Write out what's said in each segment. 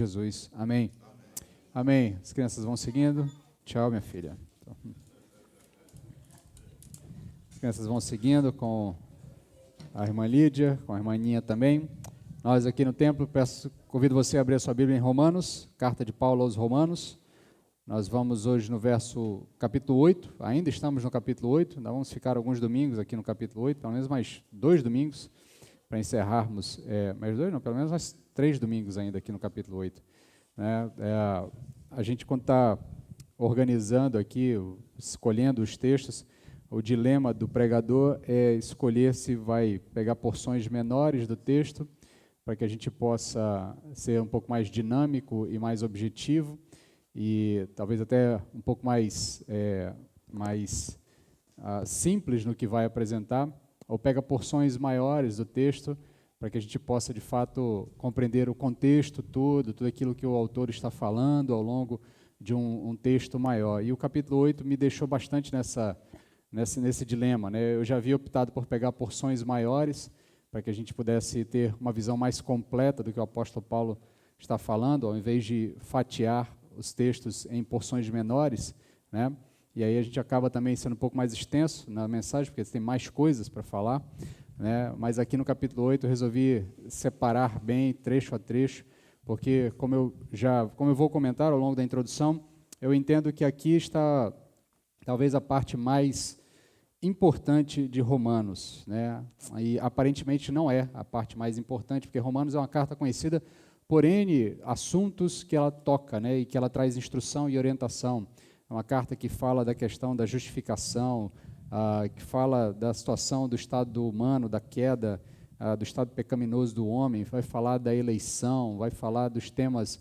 Jesus. Amém. Amém. As crianças vão seguindo. Tchau, minha filha. As crianças vão seguindo com a irmã Lídia, com a irmã Aninha também. Nós aqui no templo, convido você a abrir a sua Bíblia em Romanos, carta de Paulo aos Romanos. Nós vamos hoje no capítulo 8, ainda estamos no capítulo 8, ainda vamos ficar alguns domingos aqui no capítulo 8, pelo menos mais 2 domingos, para encerrarmos, mais 2 não, pelo menos mais 3 domingos ainda aqui no capítulo 8. A gente, quando está organizando aqui, escolhendo os textos, o dilema do pregador é escolher se vai pegar porções menores do texto, para que a gente possa ser um pouco mais dinâmico e mais objetivo, e talvez até um pouco mais simples no que vai apresentar, ou pega porções maiores do texto, para que a gente possa, de fato, compreender o contexto todo, tudo aquilo que o autor está falando ao longo de um texto maior. E o capítulo 8 me deixou bastante nesse dilema, né? Eu já havia optado por pegar porções maiores, para que a gente pudesse ter uma visão mais completa do que o apóstolo Paulo está falando, ao invés de fatiar os textos em porções menores, né? E aí a gente acaba também sendo um pouco mais extenso na mensagem, porque tem mais coisas para falar, né? Mas aqui no capítulo 8 eu resolvi separar bem, trecho a trecho, porque como eu vou comentar ao longo da introdução, eu entendo que aqui está talvez a parte mais importante de Romanos, né? E aparentemente não é a parte mais importante, porque Romanos é uma carta conhecida por N assuntos que ela toca, né? E que ela traz instrução e orientação. É uma carta que fala da questão da justificação, que fala da situação do estado humano, da queda, do estado pecaminoso do homem, vai falar da eleição, vai falar dos temas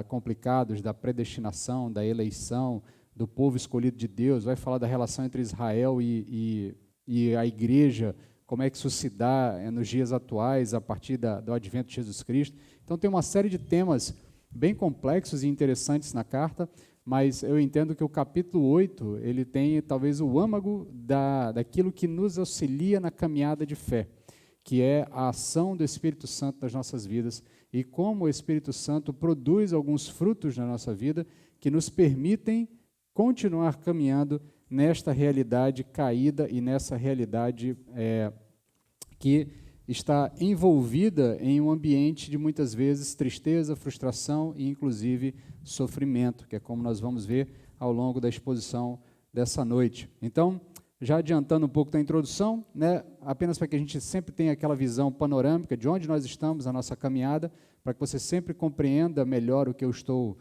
complicados da predestinação, da eleição, do povo escolhido de Deus, vai falar da relação entre Israel e a igreja, como é que isso se dá nos dias atuais, a partir do advento de Jesus Cristo. Então tem uma série de temas bem complexos e interessantes na carta, mas eu entendo que o capítulo 8, ele tem talvez o âmago daquilo que nos auxilia na caminhada de fé, que é a ação do Espírito Santo nas nossas vidas e como o Espírito Santo produz alguns frutos na nossa vida que nos permitem continuar caminhando nesta realidade caída e nessa realidade que está envolvida em um ambiente de, muitas vezes, tristeza, frustração e, inclusive, sofrimento, que é como nós vamos ver ao longo da exposição dessa noite. Então, já adiantando um pouco da introdução, né, apenas para que a gente sempre tenha aquela visão panorâmica de onde nós estamos, a nossa caminhada, para que você sempre compreenda melhor o que eu estou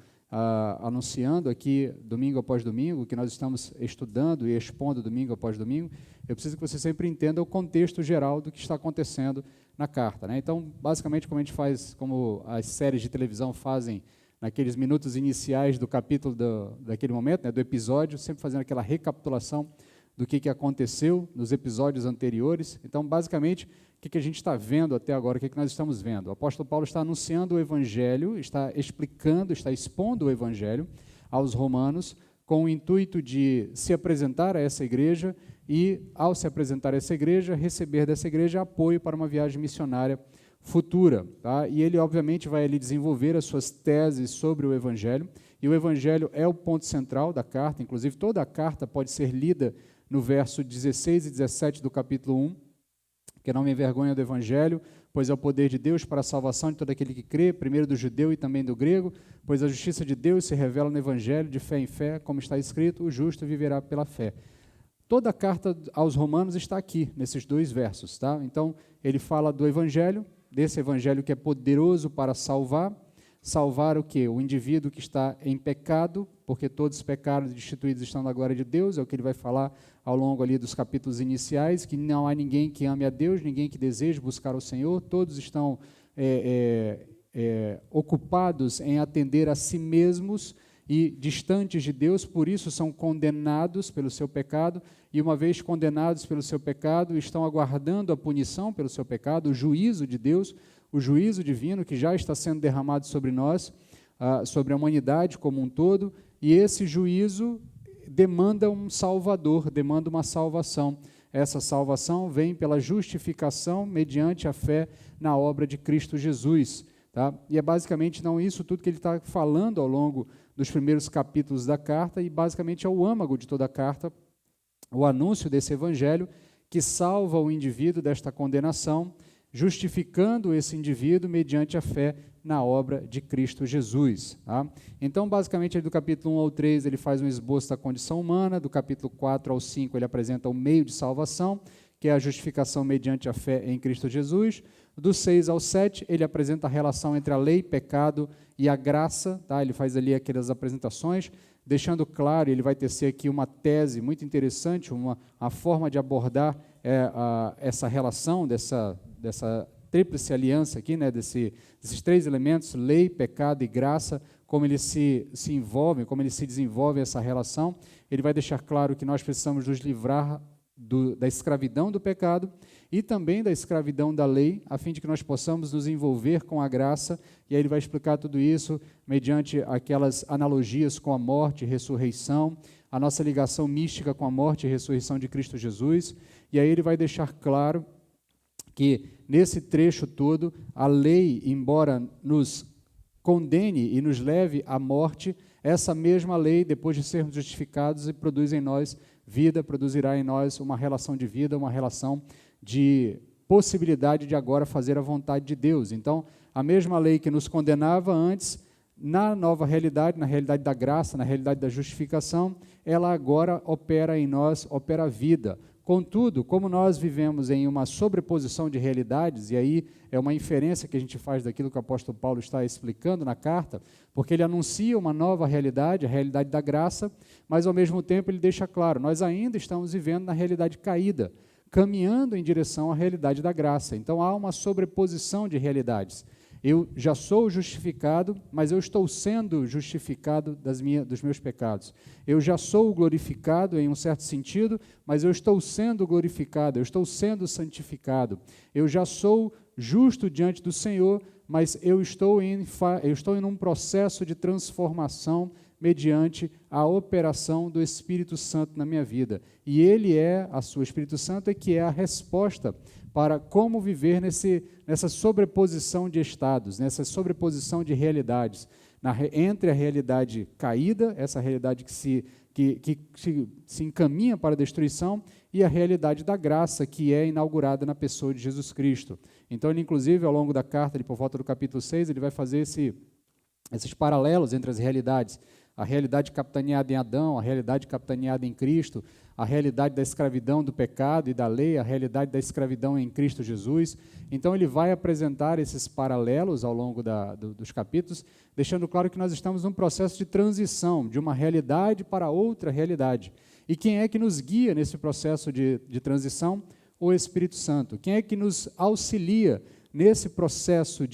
anunciando aqui domingo após domingo, que nós estamos estudando e expondo domingo após domingo. Eu preciso que você sempre entenda o contexto geral do que está acontecendo na carta, né? Então, basicamente, como a gente faz, como as séries de televisão fazem naqueles minutos iniciais do capítulo daquele momento, né, do episódio, sempre fazendo aquela recapitulação do que aconteceu nos episódios anteriores. Então, basicamente, o que a gente está vendo até agora, o que nós estamos vendo? O apóstolo Paulo está anunciando o Evangelho, está explicando, está expondo o Evangelho aos romanos, com o intuito de se apresentar a essa igreja e, ao se apresentar a essa igreja, receber dessa igreja apoio para uma viagem missionária futura. Tá? E ele, obviamente, vai ali desenvolver as suas teses sobre o Evangelho, e o Evangelho é o ponto central da carta, inclusive toda a carta pode ser lida no verso 16 e 17 do capítulo 1, que não me envergonha do Evangelho, pois é o poder de Deus para a salvação de todo aquele que crê, primeiro do judeu e também do grego, pois a justiça de Deus se revela no Evangelho de fé em fé, como está escrito, o justo viverá pela fé. Toda a carta aos romanos está aqui, nesses 2 versos. Tá? Então, ele fala do Evangelho, desse Evangelho que é poderoso para salvar o quê? O indivíduo que está em pecado, porque todos pecaram e destituídos estão da glória de Deus, é o que ele vai falar ao longo ali dos capítulos iniciais, que não há ninguém que ame a Deus, ninguém que deseje buscar o Senhor, todos estão ocupados em atender a si mesmos e distantes de Deus, por isso são condenados pelo seu pecado, e uma vez condenados pelo seu pecado, estão aguardando a punição pelo seu pecado, o juízo de Deus, o juízo divino que já está sendo derramado sobre nós, sobre a humanidade como um todo, e esse juízo demanda um salvador, demanda uma salvação. Essa salvação vem pela justificação mediante a fé na obra de Cristo Jesus. Tá? E é basicamente não isso tudo que ele está falando ao longo dos primeiros capítulos da carta, e basicamente é o âmago de toda a carta, o anúncio desse evangelho que salva o indivíduo desta condenação, justificando esse indivíduo mediante a fé na obra de Cristo Jesus. Tá? Então, basicamente, do capítulo 1 ao 3, ele faz um esboço da condição humana, do capítulo 4 ao 5, ele apresenta o meio de salvação, que é a justificação mediante a fé em Cristo Jesus. Do 6 ao 7, ele apresenta a relação entre a lei, pecado e a graça. Tá? Ele faz ali aquelas apresentações, deixando claro, ele vai tecer aqui uma tese muito interessante, a forma de abordar essa relação, dessa tríplice aliança aqui, né, desses três elementos, lei, pecado e graça, como eles se envolvem, como eles se desenvolvem essa relação. Ele vai deixar claro que nós precisamos nos livrar da escravidão do pecado e também da escravidão da lei, a fim de que nós possamos nos envolver com a graça, e aí ele vai explicar tudo isso mediante aquelas analogias com a morte e ressurreição, a nossa ligação mística com a morte e ressurreição de Cristo Jesus, e aí ele vai deixar claro que nesse trecho todo, a lei, embora nos condene e nos leve à morte, essa mesma lei, depois de sermos justificados, e produz em nós vida, produzirá em nós uma relação de vida, uma relação de possibilidade de agora fazer a vontade de Deus. Então, a mesma lei que nos condenava antes, na nova realidade, na realidade da graça, na realidade da justificação, ela agora opera em nós, opera a vida. Contudo, como nós vivemos em uma sobreposição de realidades, e aí é uma inferência que a gente faz daquilo que o apóstolo Paulo está explicando na carta, porque ele anuncia uma nova realidade, a realidade da graça, mas ao mesmo tempo ele deixa claro, nós ainda estamos vivendo na realidade caída, caminhando em direção à realidade da graça. Então há uma sobreposição de realidades. Eu já sou justificado, mas eu estou sendo justificado dos meus pecados. Eu já sou glorificado em um certo sentido, mas eu estou sendo glorificado, eu estou sendo santificado. Eu já sou justo diante do Senhor, mas eu estou em um processo de transformação mediante a operação do Espírito Santo na minha vida. E ele o Espírito Santo é que é a resposta para como viver nessa sobreposição de estados, nessa sobreposição de realidades, entre a realidade caída, essa realidade que se encaminha para a destruição, e a realidade da graça, que é inaugurada na pessoa de Jesus Cristo. Então, ele, inclusive, ao longo da carta, por volta do capítulo 6, ele vai fazer esses paralelos entre as realidades. A realidade capitaneada em Adão, a realidade capitaneada em Cristo, a realidade da escravidão do pecado e da lei, a realidade da escravidão em Cristo Jesus. Então, ele vai apresentar esses paralelos ao longo dos capítulos, deixando claro que nós estamos num processo de transição de uma realidade para outra realidade. E quem é que nos guia nesse processo de transição? O Espírito Santo. Quem é que nos auxilia nesse processo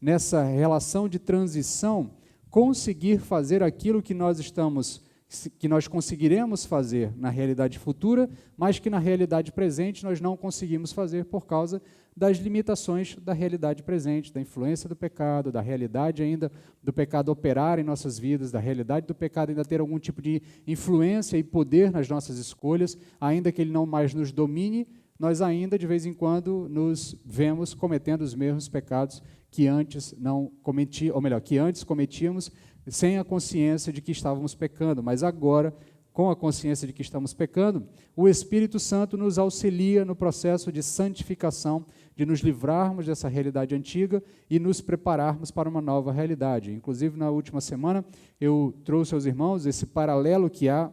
nessa relação de transição, conseguir fazer aquilo que nós conseguiremos fazer na realidade futura, mas que na realidade presente nós não conseguimos fazer por causa das limitações da realidade presente, da influência do pecado, da realidade ainda do pecado operar em nossas vidas, da realidade do pecado ainda ter algum tipo de influência e poder nas nossas escolhas, ainda que ele não mais nos domine, nós ainda de vez em quando nos vemos cometendo os mesmos pecados que antes que antes cometíamos sem a consciência de que estávamos pecando, mas agora, com a consciência de que estamos pecando, o Espírito Santo nos auxilia no processo de santificação, de nos livrarmos dessa realidade antiga e nos prepararmos para uma nova realidade. Inclusive, na última semana, eu trouxe aos irmãos esse paralelo que há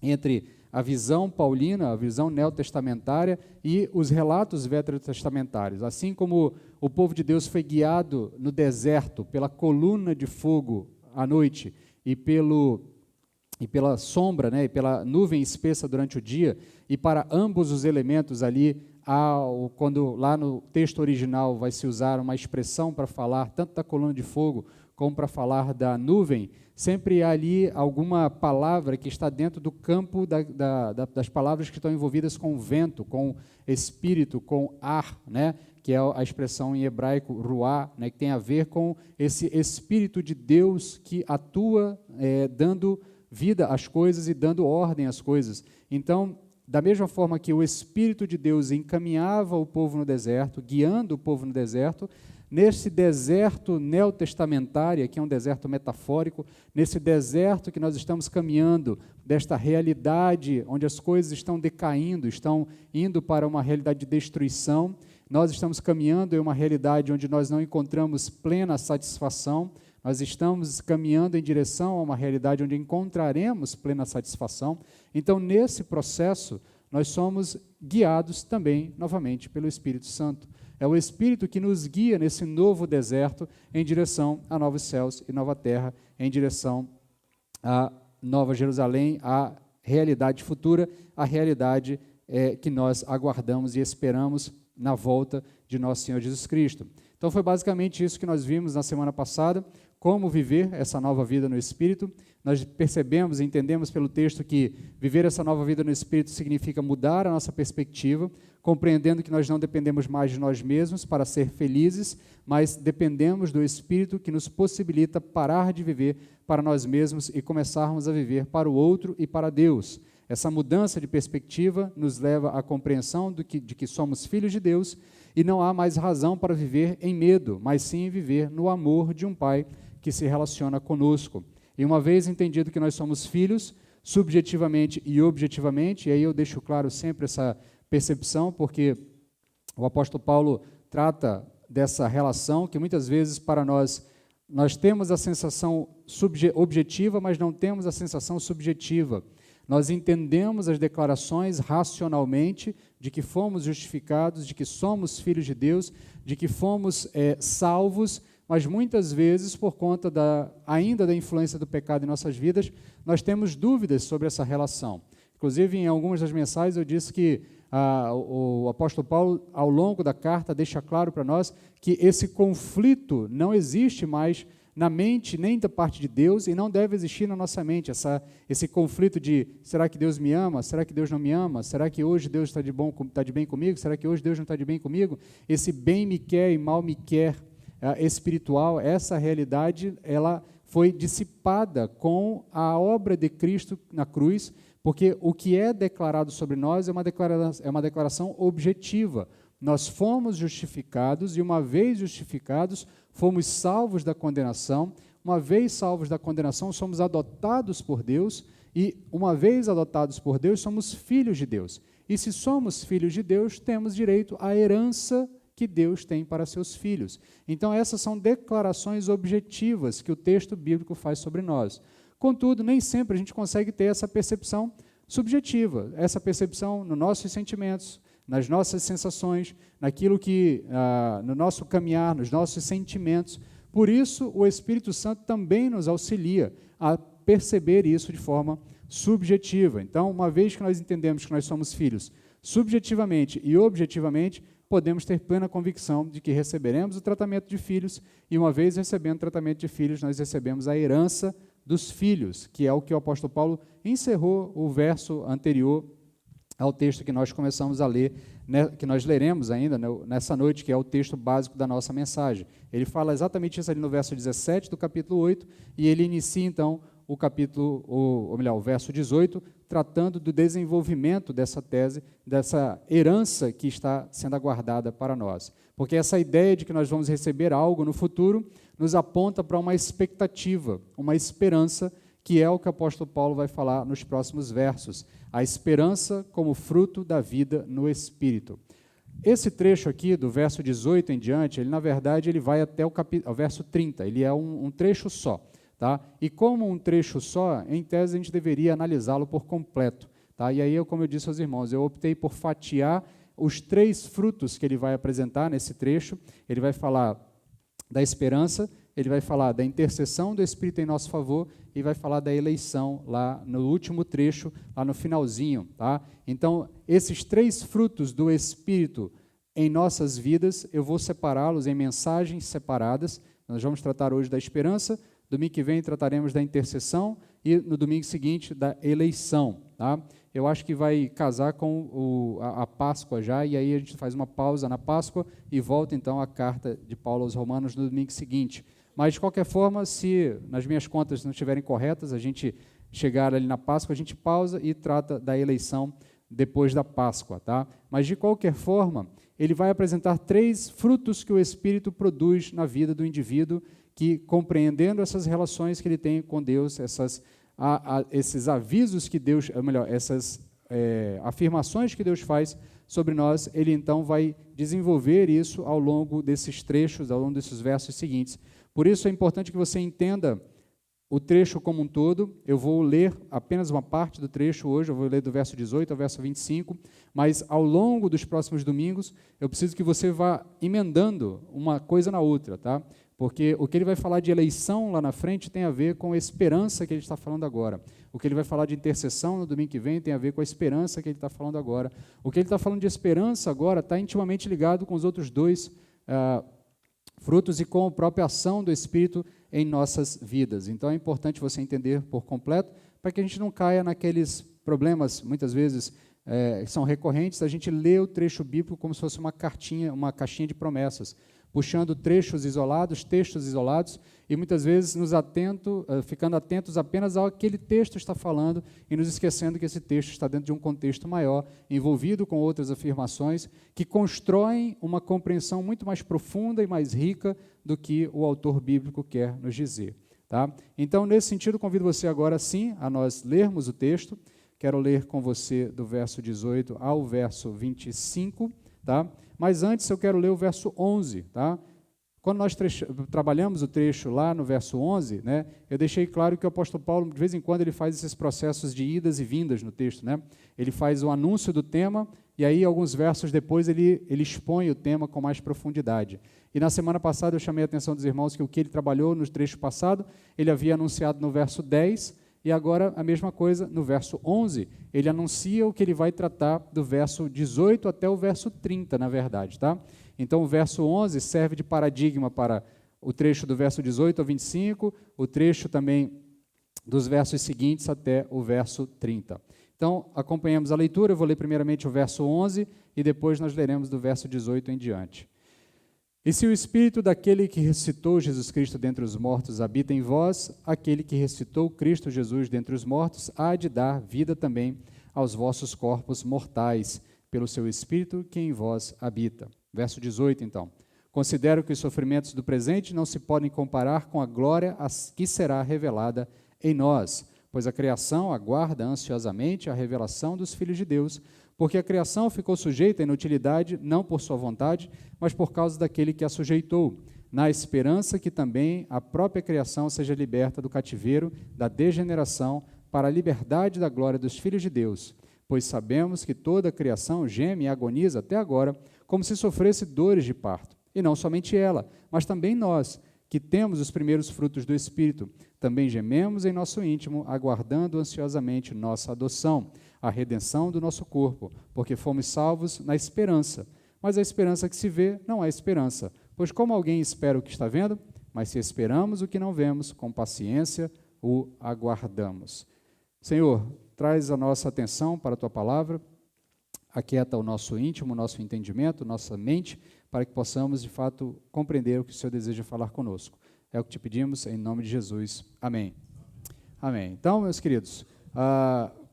entre a visão paulina, a visão neotestamentária e os relatos veterotestamentários. Assim como o povo de Deus foi guiado no deserto pela coluna de fogo à noite e pela sombra, né, e pela nuvem espessa durante o dia, e para ambos os elementos ali, quando lá no texto original vai se usar uma expressão para falar tanto da coluna de fogo como para falar da nuvem, sempre há ali alguma palavra que está dentro do campo das palavras que estão envolvidas com vento, com espírito, com ar, né? Que é a expressão em hebraico ruá, né? Que tem a ver com esse Espírito de Deus que atua dando vida às coisas e dando ordem às coisas. Então, da mesma forma que o Espírito de Deus encaminhava o povo no deserto, guiando o povo no deserto, nesse deserto neotestamentário, que é um deserto metafórico, nesse deserto que nós estamos caminhando, desta realidade onde as coisas estão decaindo, estão indo para uma realidade de destruição, nós estamos caminhando em uma realidade onde nós não encontramos plena satisfação, nós estamos caminhando em direção a uma realidade onde encontraremos plena satisfação. Então, nesse processo, nós somos guiados também, novamente, pelo Espírito Santo. É o Espírito que nos guia nesse novo deserto em direção a novos céus e nova terra, em direção a Nova Jerusalém, a realidade futura, a realidade que nós aguardamos e esperamos na volta de nosso Senhor Jesus Cristo. Então, foi basicamente isso que nós vimos na semana passada, como viver essa nova vida no Espírito. Nós percebemos e entendemos pelo texto que viver essa nova vida no Espírito significa mudar a nossa perspectiva, compreendendo que nós não dependemos mais de nós mesmos para ser felizes, mas dependemos do Espírito que nos possibilita parar de viver para nós mesmos e começarmos a viver para o outro e para Deus. Essa mudança de perspectiva nos leva à compreensão de que somos filhos de Deus e não há mais razão para viver em medo, mas sim viver no amor de um Pai que se relaciona conosco. E uma vez entendido que nós somos filhos, subjetivamente e objetivamente, e aí eu deixo claro sempre essa percepção, porque o apóstolo Paulo trata dessa relação que muitas vezes para nós temos a sensação objetiva, mas não temos a sensação subjetiva. Nós entendemos as declarações racionalmente de que fomos justificados, de que somos filhos de Deus, de que fomos salvos, mas muitas vezes, por conta ainda da influência do pecado em nossas vidas, nós temos dúvidas sobre essa relação. Inclusive, em algumas das mensagens, eu disse que o apóstolo Paulo, ao longo da carta, deixa claro para nós que esse conflito não existe mais na mente nem da parte de Deus e não deve existir na nossa mente, esse conflito de será que Deus me ama, será que Deus não me ama, será que hoje Deus está de bem comigo, será que hoje Deus não está de bem comigo, esse bem me quer e mal me quer espiritual, essa realidade ela foi dissipada com a obra de Cristo na cruz, porque o que é declarado sobre nós é uma declaração objetiva. Nós fomos justificados e, uma vez justificados, fomos salvos da condenação. Uma vez salvos da condenação, somos adotados por Deus e, uma vez adotados por Deus, somos filhos de Deus. E se somos filhos de Deus, temos direito à herança que Deus tem para seus filhos. Então, essas são declarações objetivas que o texto bíblico faz sobre nós. Contudo, nem sempre a gente consegue ter essa percepção subjetiva, essa percepção nos nossos sentimentos, nas nossas sensações, naquilo que, no nosso caminhar, nos nossos sentimentos. Por isso, o Espírito Santo também nos auxilia a perceber isso de forma subjetiva. Então, uma vez que nós entendemos que nós somos filhos subjetivamente e objetivamente, podemos ter plena convicção de que receberemos o tratamento de filhos e, uma vez recebendo o tratamento de filhos, nós recebemos a herança dos filhos, que é o que o apóstolo Paulo encerrou o verso anterior ao texto que nós começamos a ler, que nós leremos ainda nessa noite, que é o texto básico da nossa mensagem. Ele fala exatamente isso ali no verso 17 do capítulo 8, e ele inicia então o verso 18, tratando do desenvolvimento dessa tese, dessa herança que está sendo aguardada para nós. Porque essa ideia de que nós vamos receber algo no futuro nos aponta para uma expectativa, uma esperança, que é o que o apóstolo Paulo vai falar nos próximos versos. A esperança como fruto da vida no Espírito. Esse trecho aqui, do verso 18 em diante, ele, na verdade, ele vai até o verso 30, ele é um trecho só. Tá? E como um trecho só, em tese, a gente deveria analisá-lo por completo. Tá? E aí, como eu disse aos irmãos, eu optei por fatiar os 3 frutos que ele vai apresentar nesse trecho. Ele vai falar da esperança, ele vai falar da intercessão do Espírito em nosso favor e vai falar da eleição lá no último trecho, lá no finalzinho. Tá? Então, esses 3 frutos do Espírito em nossas vidas, eu vou separá-los em mensagens separadas. Nós vamos tratar hoje da esperança, domingo que vem trataremos da intercessão e no domingo seguinte da eleição. Tá? Eu acho que vai casar com a Páscoa já, e aí a gente faz uma pausa na Páscoa e volta então à carta de Paulo aos Romanos no domingo seguinte. Mas, de qualquer forma, se nas minhas contas não estiverem corretas, a gente chegar ali na Páscoa, a gente pausa e trata da eleição depois da Páscoa. Tá? Mas, de qualquer forma, ele vai apresentar 3 frutos que o Espírito produz na vida do indivíduo, que, compreendendo essas relações que ele tem com Deus, esses avisos que Deus, ou melhor, essas afirmações que Deus faz sobre nós, ele então vai desenvolver isso ao longo desses trechos, ao longo desses versos seguintes. Por isso é importante que você entenda o trecho como um todo. Eu vou ler apenas uma parte do trecho hoje, eu vou ler do verso 18 ao verso 25, mas ao longo dos próximos domingos, eu preciso que você vá emendando uma coisa na outra, tá? Porque o que ele vai falar de eleição lá na frente tem a ver com a esperança que ele está falando agora. O que ele vai falar de intercessão no domingo que vem tem a ver com a esperança que ele está falando agora. O que ele está falando de esperança agora está intimamente ligado com os outros 2 frutos e com a própria ação do Espírito em nossas vidas. Então é importante você entender por completo, para que a gente não caia naqueles problemas, muitas vezes, que são recorrentes, a gente lê o trecho bíblico como se fosse uma caixinha de promessas, puxando trechos isolados, textos isolados, e muitas vezes ficando atentos apenas ao que aquele texto está falando e nos esquecendo que esse texto está dentro de um contexto maior, envolvido com outras afirmações que constroem uma compreensão muito mais profunda e mais rica do que o autor bíblico quer nos dizer. Tá? Então, nesse sentido, convido você agora sim a nós lermos o texto. Quero ler com você do verso 18 ao verso 25, tá? Mas antes eu quero ler o verso 11, tá? Quando nós trabalhamos o trecho lá no verso 11, né, eu deixei claro que o apóstolo Paulo, de vez em quando, ele faz esses processos de idas e vindas no texto, né? Ele faz o anúncio do tema, e aí, alguns versos depois, ele expõe o tema com mais profundidade. E na semana passada eu chamei a atenção dos irmãos que o que ele trabalhou no trecho passado, ele havia anunciado no verso 10, e agora a mesma coisa no verso 11, ele anuncia o que ele vai tratar do verso 18 até o verso 30, na verdade, tá? Então o verso 11 serve de paradigma para o trecho do verso 18 ao 25, o trecho também dos versos seguintes até o verso 30. Então, acompanhamos a leitura, eu vou ler primeiramente o verso 11 e depois nós leremos do verso 18 em diante. E se o Espírito daquele que ressuscitou Jesus Cristo dentre os mortos habita em vós, aquele que ressuscitou Cristo Jesus dentre os mortos há de dar vida também aos vossos corpos mortais, pelo seu Espírito que em vós habita. Verso 18, então. Considero que os sofrimentos do presente não se podem comparar com a glória que será revelada em nós, pois a criação aguarda ansiosamente a revelação dos filhos de Deus, porque a criação ficou sujeita à inutilidade, não por sua vontade, mas por causa daquele que a sujeitou, na esperança que também a própria criação seja liberta do cativeiro, da degeneração, para a liberdade da glória dos filhos de Deus. Pois sabemos que toda a criação geme e agoniza até agora, como se sofresse dores de parto. E não somente ela, mas também nós, que temos os primeiros frutos do Espírito, também gememos em nosso íntimo, aguardando ansiosamente nossa adoção, a redenção do nosso corpo, porque fomos salvos na esperança. Mas a esperança que se vê não é esperança, pois como alguém espera o que está vendo? Mas se esperamos o que não vemos, com paciência o aguardamos. Senhor, traz a nossa atenção para a Tua palavra, aquieta o nosso íntimo, o nosso entendimento, nossa mente, para que possamos, de fato, compreender o que o Senhor deseja falar conosco. É o que te pedimos, em nome de Jesus. Amém. Amém. Então, meus queridos,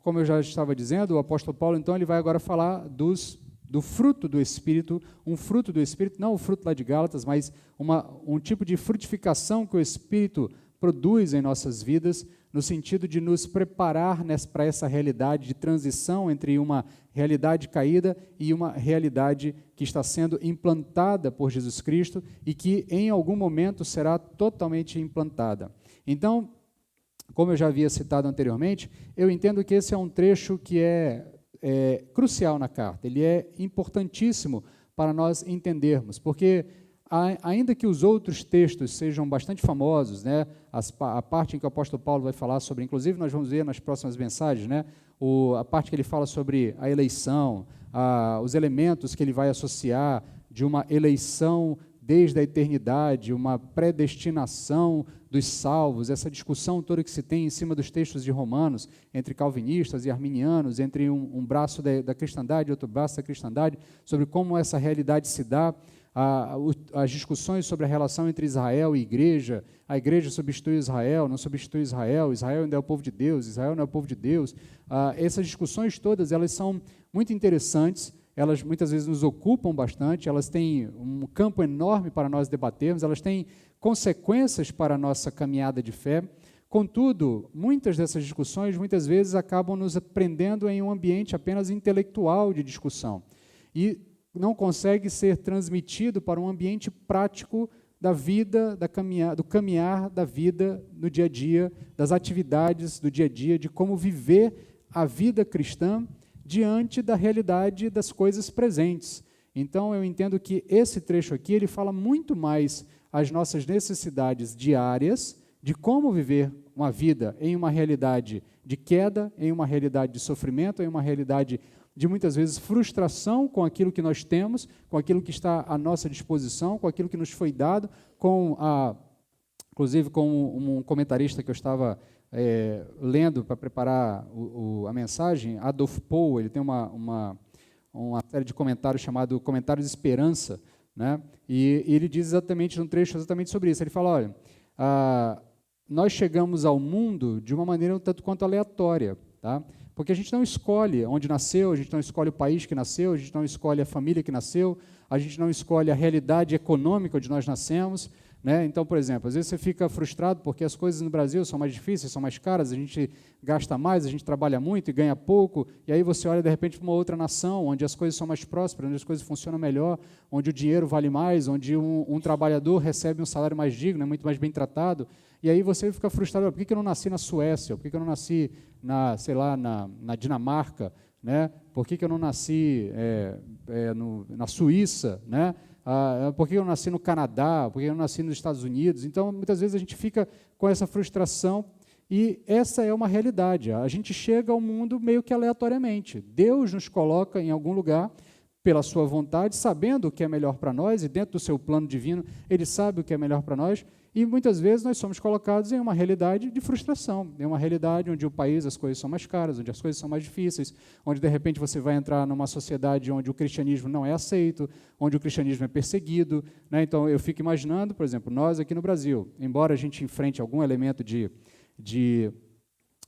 como eu já estava dizendo, o apóstolo Paulo, então, ele vai agora falar do fruto do Espírito, um fruto do Espírito, não o fruto lá de Gálatas, mas um tipo de frutificação que o Espírito produz em nossas vidas, no sentido de nos preparar para essa realidade de transição entre uma realidade caída e uma realidade que está sendo implantada por Jesus Cristo e que em algum momento será totalmente implantada. Então, como eu já havia citado anteriormente, eu entendo que esse é um trecho que é crucial na carta, ele é importantíssimo para nós entendermos, porque ainda que os outros textos sejam bastante famosos, né, a parte em que o apóstolo Paulo vai falar sobre, inclusive nós vamos ver nas próximas mensagens, né, a parte que ele fala sobre a eleição, os elementos que ele vai associar de uma eleição desde a eternidade, uma predestinação dos salvos, essa discussão toda que se tem em cima dos textos de Romanos, entre calvinistas e arminianos, entre um braço da cristandade e outro braço da cristandade, sobre como essa realidade se dá, as discussões sobre a relação entre Israel e igreja, a igreja substitui Israel, não substitui Israel, Israel ainda é o povo de Deus, Israel não é o povo de Deus. Essas discussões todas, elas são muito interessantes elas muitas vezes nos ocupam bastante, elas têm um campo enorme para nós debatermos, elas têm consequências para a nossa caminhada de fé. Contudo, muitas dessas discussões, muitas vezes, acabam nos prendendo em um ambiente apenas intelectual de discussão e não consegue ser transmitido para um ambiente prático da vida, do caminhar da vida no dia a dia, das atividades do dia a dia, de como viver a vida cristã diante da realidade das coisas presentes. Então, eu entendo que esse trecho aqui, ele fala muito mais as nossas necessidades diárias, de como viver uma vida em uma realidade de queda, em uma realidade de sofrimento, em uma realidade de muitas vezes frustração com aquilo que nós temos, com aquilo que está à nossa disposição, com aquilo que nos foi dado, inclusive com um comentarista que eu estava lendo para preparar a mensagem, Adolf Pohl, ele tem uma série de comentários chamado Comentários de Esperança, né? E ele diz exatamente, num trecho exatamente sobre isso, ele fala, olha, nós chegamos ao mundo de uma maneira um tanto quanto aleatória, tá? Porque a gente não escolhe onde nasceu, a gente não escolhe o país que nasceu, a gente não escolhe a família que nasceu, a gente não escolhe a realidade econômica onde nós nascemos, né? Então, por exemplo, às vezes você fica frustrado porque as coisas no Brasil são mais difíceis, são mais caras, a gente gasta mais, a gente trabalha muito e ganha pouco, e aí você olha, de repente, para uma outra nação, onde as coisas são mais prósperas, onde as coisas funcionam melhor, onde o dinheiro vale mais, onde um trabalhador recebe um salário mais digno, é muito mais bem tratado, e aí você fica frustrado, por que eu não nasci na Suécia, por que eu não nasci na Dinamarca, né? Por que eu não nasci na Suíça, né? Por que eu nasci no Canadá, por que eu nasci nos Estados Unidos? Então, muitas vezes a gente fica com essa frustração e essa é uma realidade. A gente chega ao mundo meio que aleatoriamente. Deus nos coloca em algum lugar pela sua vontade, sabendo o que é melhor para nós e dentro do seu plano divino, Ele sabe o que é melhor para nós e muitas vezes nós somos colocados em uma realidade de frustração, em uma realidade onde o país, as coisas são mais caras, onde as coisas são mais difíceis, onde de repente você vai entrar numa sociedade onde o cristianismo não é aceito, onde o cristianismo é perseguido, né? Então eu fico imaginando, por exemplo, nós aqui no Brasil, embora a gente enfrente algum elemento de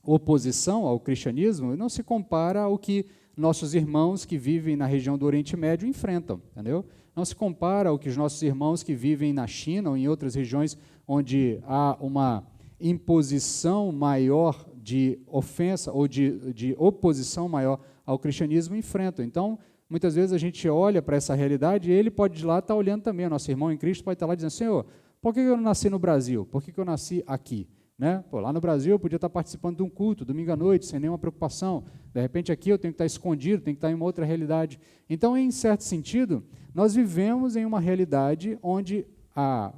oposição ao cristianismo, não se compara ao que nossos irmãos que vivem na região do Oriente Médio enfrentam, entendeu? Não se compara ao que os nossos irmãos que vivem na China ou em outras regiões onde há uma imposição maior de ofensa ou de oposição maior ao cristianismo enfrentam. Então, muitas vezes a gente olha para essa realidade e ele pode de lá estar olhando também, o nosso irmão em Cristo pode estar lá dizendo, Senhor, por que eu não nasci no Brasil? Por que eu nasci aqui? Né? Pô, lá no Brasil eu podia estar participando de um culto, domingo à noite, sem nenhuma preocupação. De repente aqui eu tenho que estar escondido, tenho que estar em uma outra realidade. Então, em certo sentido, nós vivemos em uma realidade onde a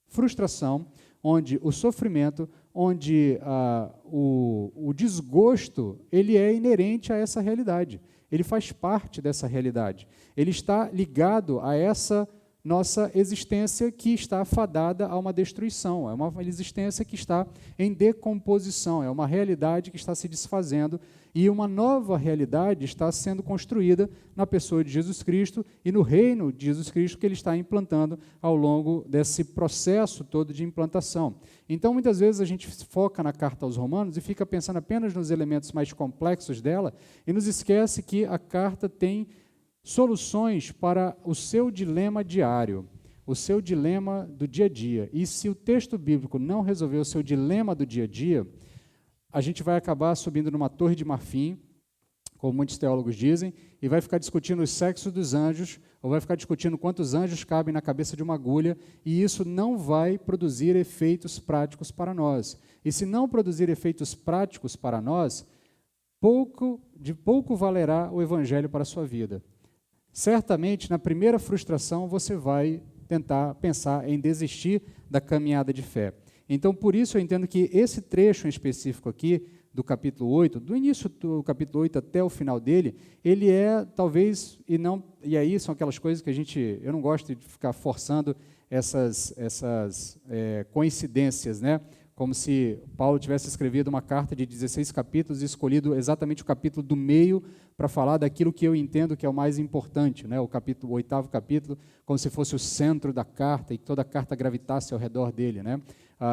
frustração, onde o sofrimento, onde o desgosto, ele é inerente a essa realidade. Ele faz parte dessa realidade. Ele está ligado a essa nossa existência que está fadada a uma destruição, é uma existência que está em decomposição, é uma realidade que está se desfazendo e uma nova realidade está sendo construída na pessoa de Jesus Cristo e no reino de Jesus Cristo que Ele está implantando ao longo desse processo todo de implantação. Então, muitas vezes a gente foca na carta aos Romanos e fica pensando apenas nos elementos mais complexos dela e nos esquece que a carta tem soluções para o seu dilema diário, o seu dilema do dia a dia. E se o texto bíblico não resolver o seu dilema do dia a dia, a gente vai acabar subindo numa torre de marfim, como muitos teólogos dizem, e vai ficar discutindo os sexos dos anjos, ou vai ficar discutindo quantos anjos cabem na cabeça de uma agulha, e isso não vai produzir efeitos práticos para nós. E se não produzir efeitos práticos para nós, pouco valerá o evangelho para a sua vida. Certamente, na primeira frustração, você vai tentar pensar em desistir da caminhada de fé. Então, por isso, eu entendo que esse trecho em específico aqui, do capítulo 8, do início do capítulo 8 até o final dele, ele é, talvez, e aí são aquelas coisas que eu não gosto de ficar forçando essas coincidências, né, como se Paulo tivesse escrevido uma carta de 16 capítulos e escolhido exatamente o capítulo do meio para falar daquilo que eu entendo que é o mais importante, né? O 8º capítulo, como se fosse o centro da carta e que toda a carta gravitasse ao redor dele, né?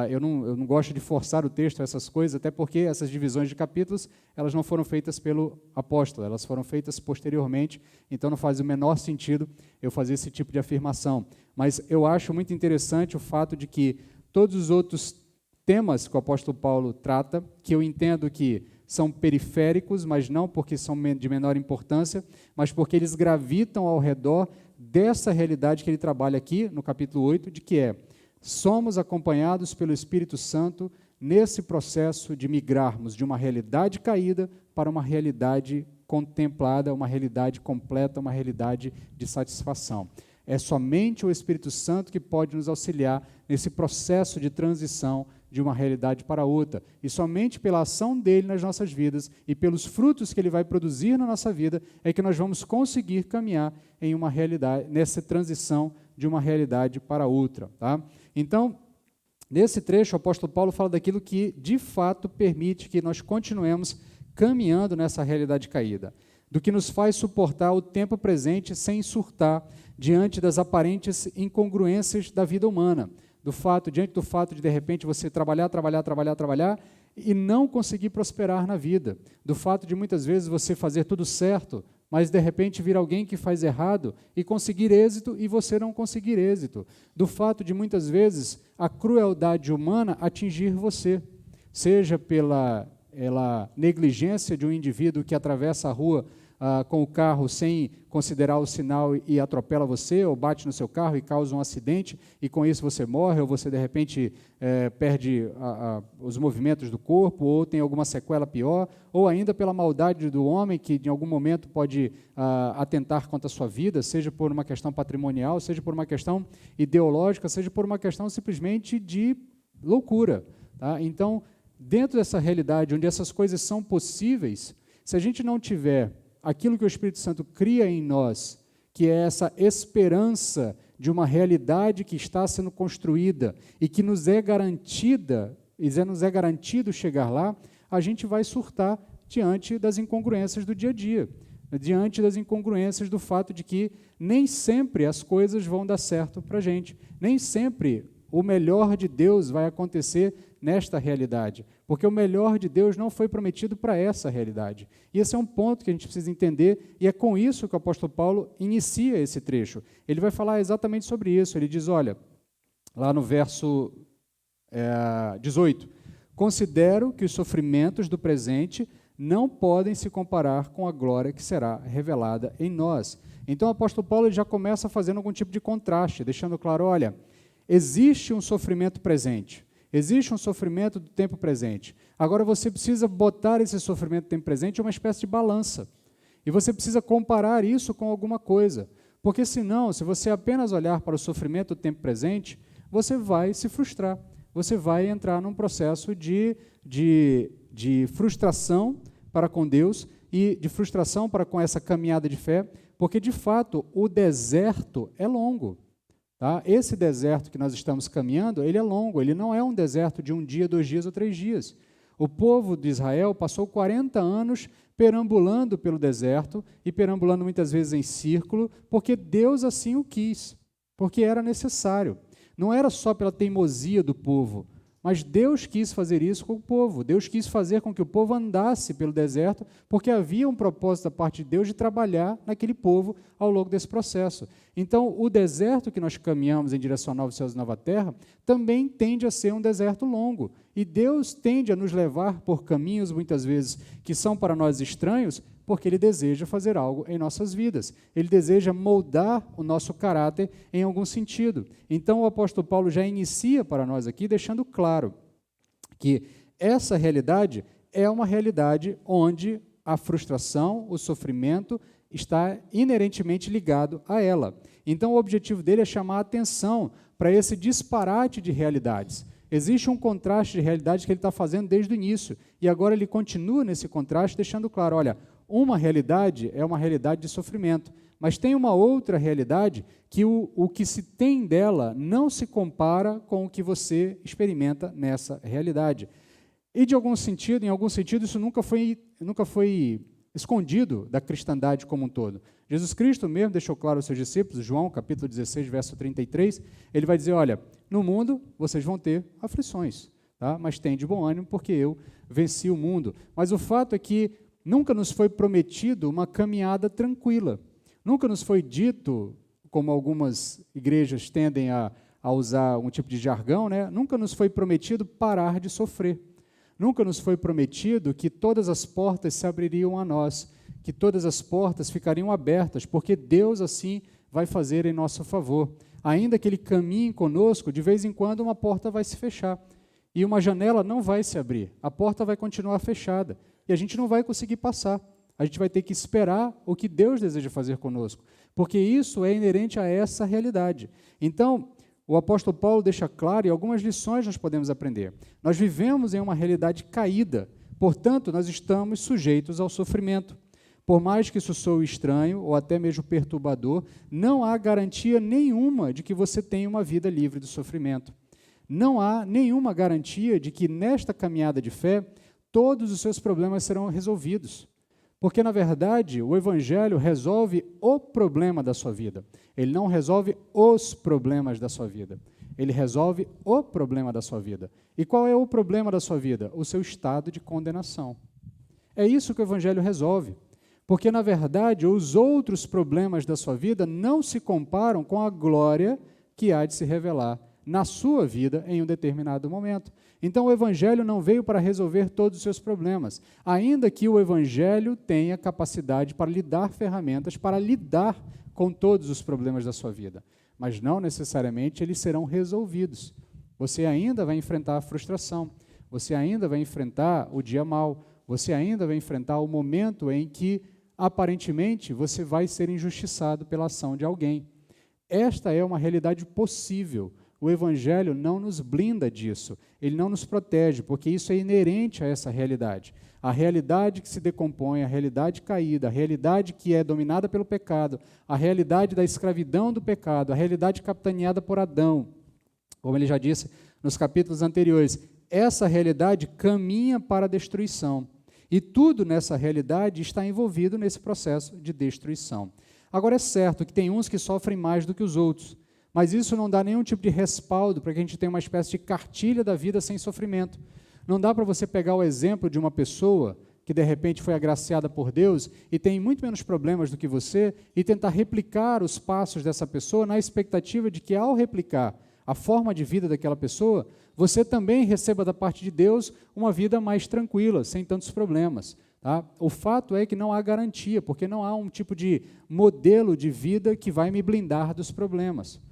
Eu não gosto de forçar o texto a essas coisas, até porque essas divisões de capítulos, elas não foram feitas pelo apóstolo, elas foram feitas posteriormente, então não faz o menor sentido eu fazer esse tipo de afirmação. Mas eu acho muito interessante o fato de que todos os outros temas que o apóstolo Paulo trata, que eu entendo que são periféricos, mas não porque são de menor importância, mas porque eles gravitam ao redor dessa realidade que ele trabalha aqui, no capítulo 8, de que somos acompanhados pelo Espírito Santo nesse processo de migrarmos de uma realidade caída para uma realidade contemplada, uma realidade completa, uma realidade de satisfação. É somente o Espírito Santo que pode nos auxiliar nesse processo de transição de uma realidade para outra. E somente pela ação dele nas nossas vidas e pelos frutos que ele vai produzir na nossa vida é que nós vamos conseguir caminhar em uma realidade, nessa transição de uma realidade para outra. Tá? Então, nesse trecho, o apóstolo Paulo fala daquilo que, de fato, permite que nós continuemos caminhando nessa realidade caída, do que nos faz suportar o tempo presente sem surtar diante das aparentes incongruências da vida humana, diante do fato de repente, você trabalhar e não conseguir prosperar na vida, do fato de, muitas vezes, você fazer tudo certo, mas, de repente, vir alguém que faz errado e conseguir êxito e você não conseguir êxito, do fato de, muitas vezes, a crueldade humana atingir você, seja pela negligência de um indivíduo que atravessa a rua com o carro sem considerar o sinal e atropela você, ou bate no seu carro e causa um acidente, e com isso você morre, ou você, de repente, perde os movimentos do corpo, ou tem alguma sequela pior, ou ainda pela maldade do homem, que em algum momento pode atentar contra a sua vida, seja por uma questão patrimonial, seja por uma questão ideológica, seja por uma questão simplesmente de loucura. Tá? Então, dentro dessa realidade, onde essas coisas são possíveis, se a gente não tiver aquilo que o Espírito Santo cria em nós, que é essa esperança de uma realidade que está sendo construída e que nos é garantida, nos é garantido chegar lá, a gente vai surtar diante das incongruências do dia a dia, diante das incongruências do fato de que nem sempre as coisas vão dar certo para a gente, nem sempre o melhor de Deus vai acontecer nesta realidade, porque o melhor de Deus não foi prometido para essa realidade. E esse é um ponto que a gente precisa entender, e é com isso que o apóstolo Paulo inicia esse trecho. Ele vai falar exatamente sobre isso. Ele diz, olha, lá no verso 18, considero que os sofrimentos do presente não podem se comparar com a glória que será revelada em nós. Então o apóstolo Paulo já começa fazendo algum tipo de contraste, deixando claro, olha, existe um sofrimento presente, existe um sofrimento do tempo presente. Agora você precisa botar esse sofrimento do tempo presente em uma espécie de balança. E você precisa comparar isso com alguma coisa. Porque senão, se você apenas olhar para o sofrimento do tempo presente, você vai se frustrar. Você vai entrar num processo de frustração para com Deus e de frustração para com essa caminhada de fé, porque, de fato, o deserto é longo. Tá? Esse deserto que nós estamos caminhando, ele é longo, ele não é um deserto de 1 dia, 2 dias ou 3 dias. O povo de Israel passou 40 anos perambulando pelo deserto e perambulando muitas vezes em círculo, porque Deus assim o quis, porque era necessário. Não era só pela teimosia do povo, mas Deus quis fazer isso com o povo. Deus quis fazer com que o povo andasse pelo deserto, porque havia um propósito da parte de Deus de trabalhar naquele povo ao longo desse processo. Então, o deserto que nós caminhamos em direção a novos céus e nova terra também tende a ser um deserto longo. E Deus tende a nos levar por caminhos, muitas vezes, que são para nós estranhos, porque Ele deseja fazer algo em nossas vidas. Ele deseja moldar o nosso caráter em algum sentido. Então, o apóstolo Paulo já inicia para nós aqui, deixando claro que essa realidade é uma realidade onde a frustração, o sofrimento, está inerentemente ligado a ela. Então, o objetivo dele é chamar a atenção para esse disparate de realidades. Existe um contraste de realidades que ele está fazendo desde o início, e agora ele continua nesse contraste, deixando claro, olha, uma realidade é uma realidade de sofrimento, mas tem uma outra realidade que o que se tem dela não se compara com o que você experimenta nessa realidade. E, em algum sentido, isso nunca foi escondido da cristandade como um todo. Jesus Cristo mesmo deixou claro aos seus discípulos, João, capítulo 16, verso 33, ele vai dizer, olha, no mundo vocês vão ter aflições, tá? Mas tem de bom ânimo, porque eu venci o mundo. Mas o fato é que nunca nos foi prometido uma caminhada tranquila. Nunca nos foi dito, como algumas igrejas tendem a usar um tipo de jargão, né? Nunca nos foi prometido parar de sofrer. Nunca nos foi prometido que todas as portas se abririam a nós, que todas as portas ficariam abertas, porque Deus assim vai fazer em nosso favor. Ainda que Ele caminhe conosco, de vez em quando uma porta vai se fechar e uma janela não vai se abrir, a porta vai continuar fechada e a gente não vai conseguir passar. A gente vai ter que esperar o que Deus deseja fazer conosco, porque isso é inerente a essa realidade. Então, o apóstolo Paulo deixa claro, e algumas lições nós podemos aprender. Nós vivemos em uma realidade caída, portanto, nós estamos sujeitos ao sofrimento. Por mais que isso soe estranho ou até mesmo perturbador, não há garantia nenhuma de que você tenha uma vida livre do sofrimento. Não há nenhuma garantia de que nesta caminhada de fé todos os seus problemas serão resolvidos. Porque, na verdade, o Evangelho resolve o problema da sua vida. Ele não resolve os problemas da sua vida. Ele resolve o problema da sua vida. E qual é o problema da sua vida? O seu estado de condenação. É isso que o Evangelho resolve. Porque, na verdade, os outros problemas da sua vida não se comparam com a glória que há de se revelar na sua vida em um determinado momento. Então, o Evangelho não veio para resolver todos os seus problemas, ainda que o Evangelho tenha capacidade para lhe dar ferramentas para lidar com todos os problemas da sua vida, mas não necessariamente eles serão resolvidos. Você ainda vai enfrentar a frustração, você ainda vai enfrentar o dia mau, você ainda vai enfrentar o momento em que, aparentemente, você vai ser injustiçado pela ação de alguém. Esta é uma realidade possível. O Evangelho não nos blinda disso, ele não nos protege, porque isso é inerente a essa realidade. A realidade que se decompõe, a realidade caída, a realidade que é dominada pelo pecado, a realidade da escravidão do pecado, a realidade capitaneada por Adão, como ele já disse nos capítulos anteriores, essa realidade caminha para a destruição. E tudo nessa realidade está envolvido nesse processo de destruição. Agora, é certo que tem uns que sofrem mais do que os outros, mas isso não dá nenhum tipo de respaldo para que a gente tenha uma espécie de cartilha da vida sem sofrimento. Não dá para você pegar o exemplo de uma pessoa que, de repente, foi agraciada por Deus e tem muito menos problemas do que você e tentar replicar os passos dessa pessoa na expectativa de que, ao replicar a forma de vida daquela pessoa, você também receba da parte de Deus uma vida mais tranquila, sem tantos problemas. Tá? O fato é que não há garantia, porque não há um tipo de modelo de vida que vai me blindar dos problemas.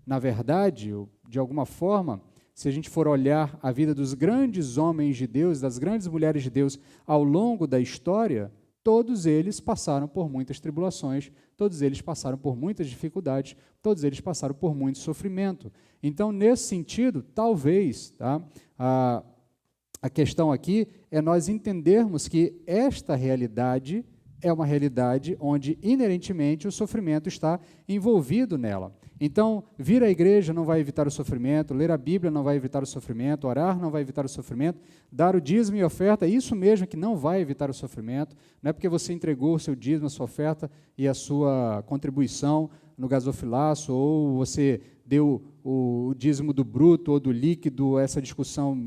Na verdade, de alguma forma, se a gente for olhar a vida dos grandes homens de Deus, das grandes mulheres de Deus ao longo da história, todos eles passaram por muitas tribulações, todos eles passaram por muitas dificuldades, todos eles passaram por muito sofrimento. Então, nesse sentido, talvez, tá, a questão aqui é nós entendermos que esta realidade é uma realidade onde, inerentemente, o sofrimento está envolvido nela. Então, vir à igreja não vai evitar o sofrimento, ler a Bíblia não vai evitar o sofrimento, orar não vai evitar o sofrimento, dar o dízimo e oferta, isso mesmo que não vai evitar o sofrimento, não é porque você entregou o seu dízimo, a sua oferta e a sua contribuição no gasofilaço, ou você deu o dízimo do bruto ou do líquido, essa discussão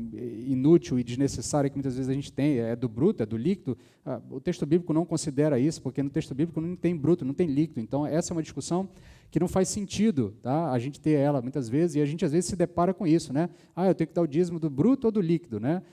inútil e desnecessária que muitas vezes a gente tem, é do bruto, é do líquido. O texto bíblico não considera isso, porque no texto bíblico não tem bruto, não tem líquido. Então, essa é uma discussão que não faz sentido, tá? A gente ter ela muitas vezes, e a gente às vezes se depara com isso, né? Eu tenho que dar o dízimo do bruto ou do líquido, né?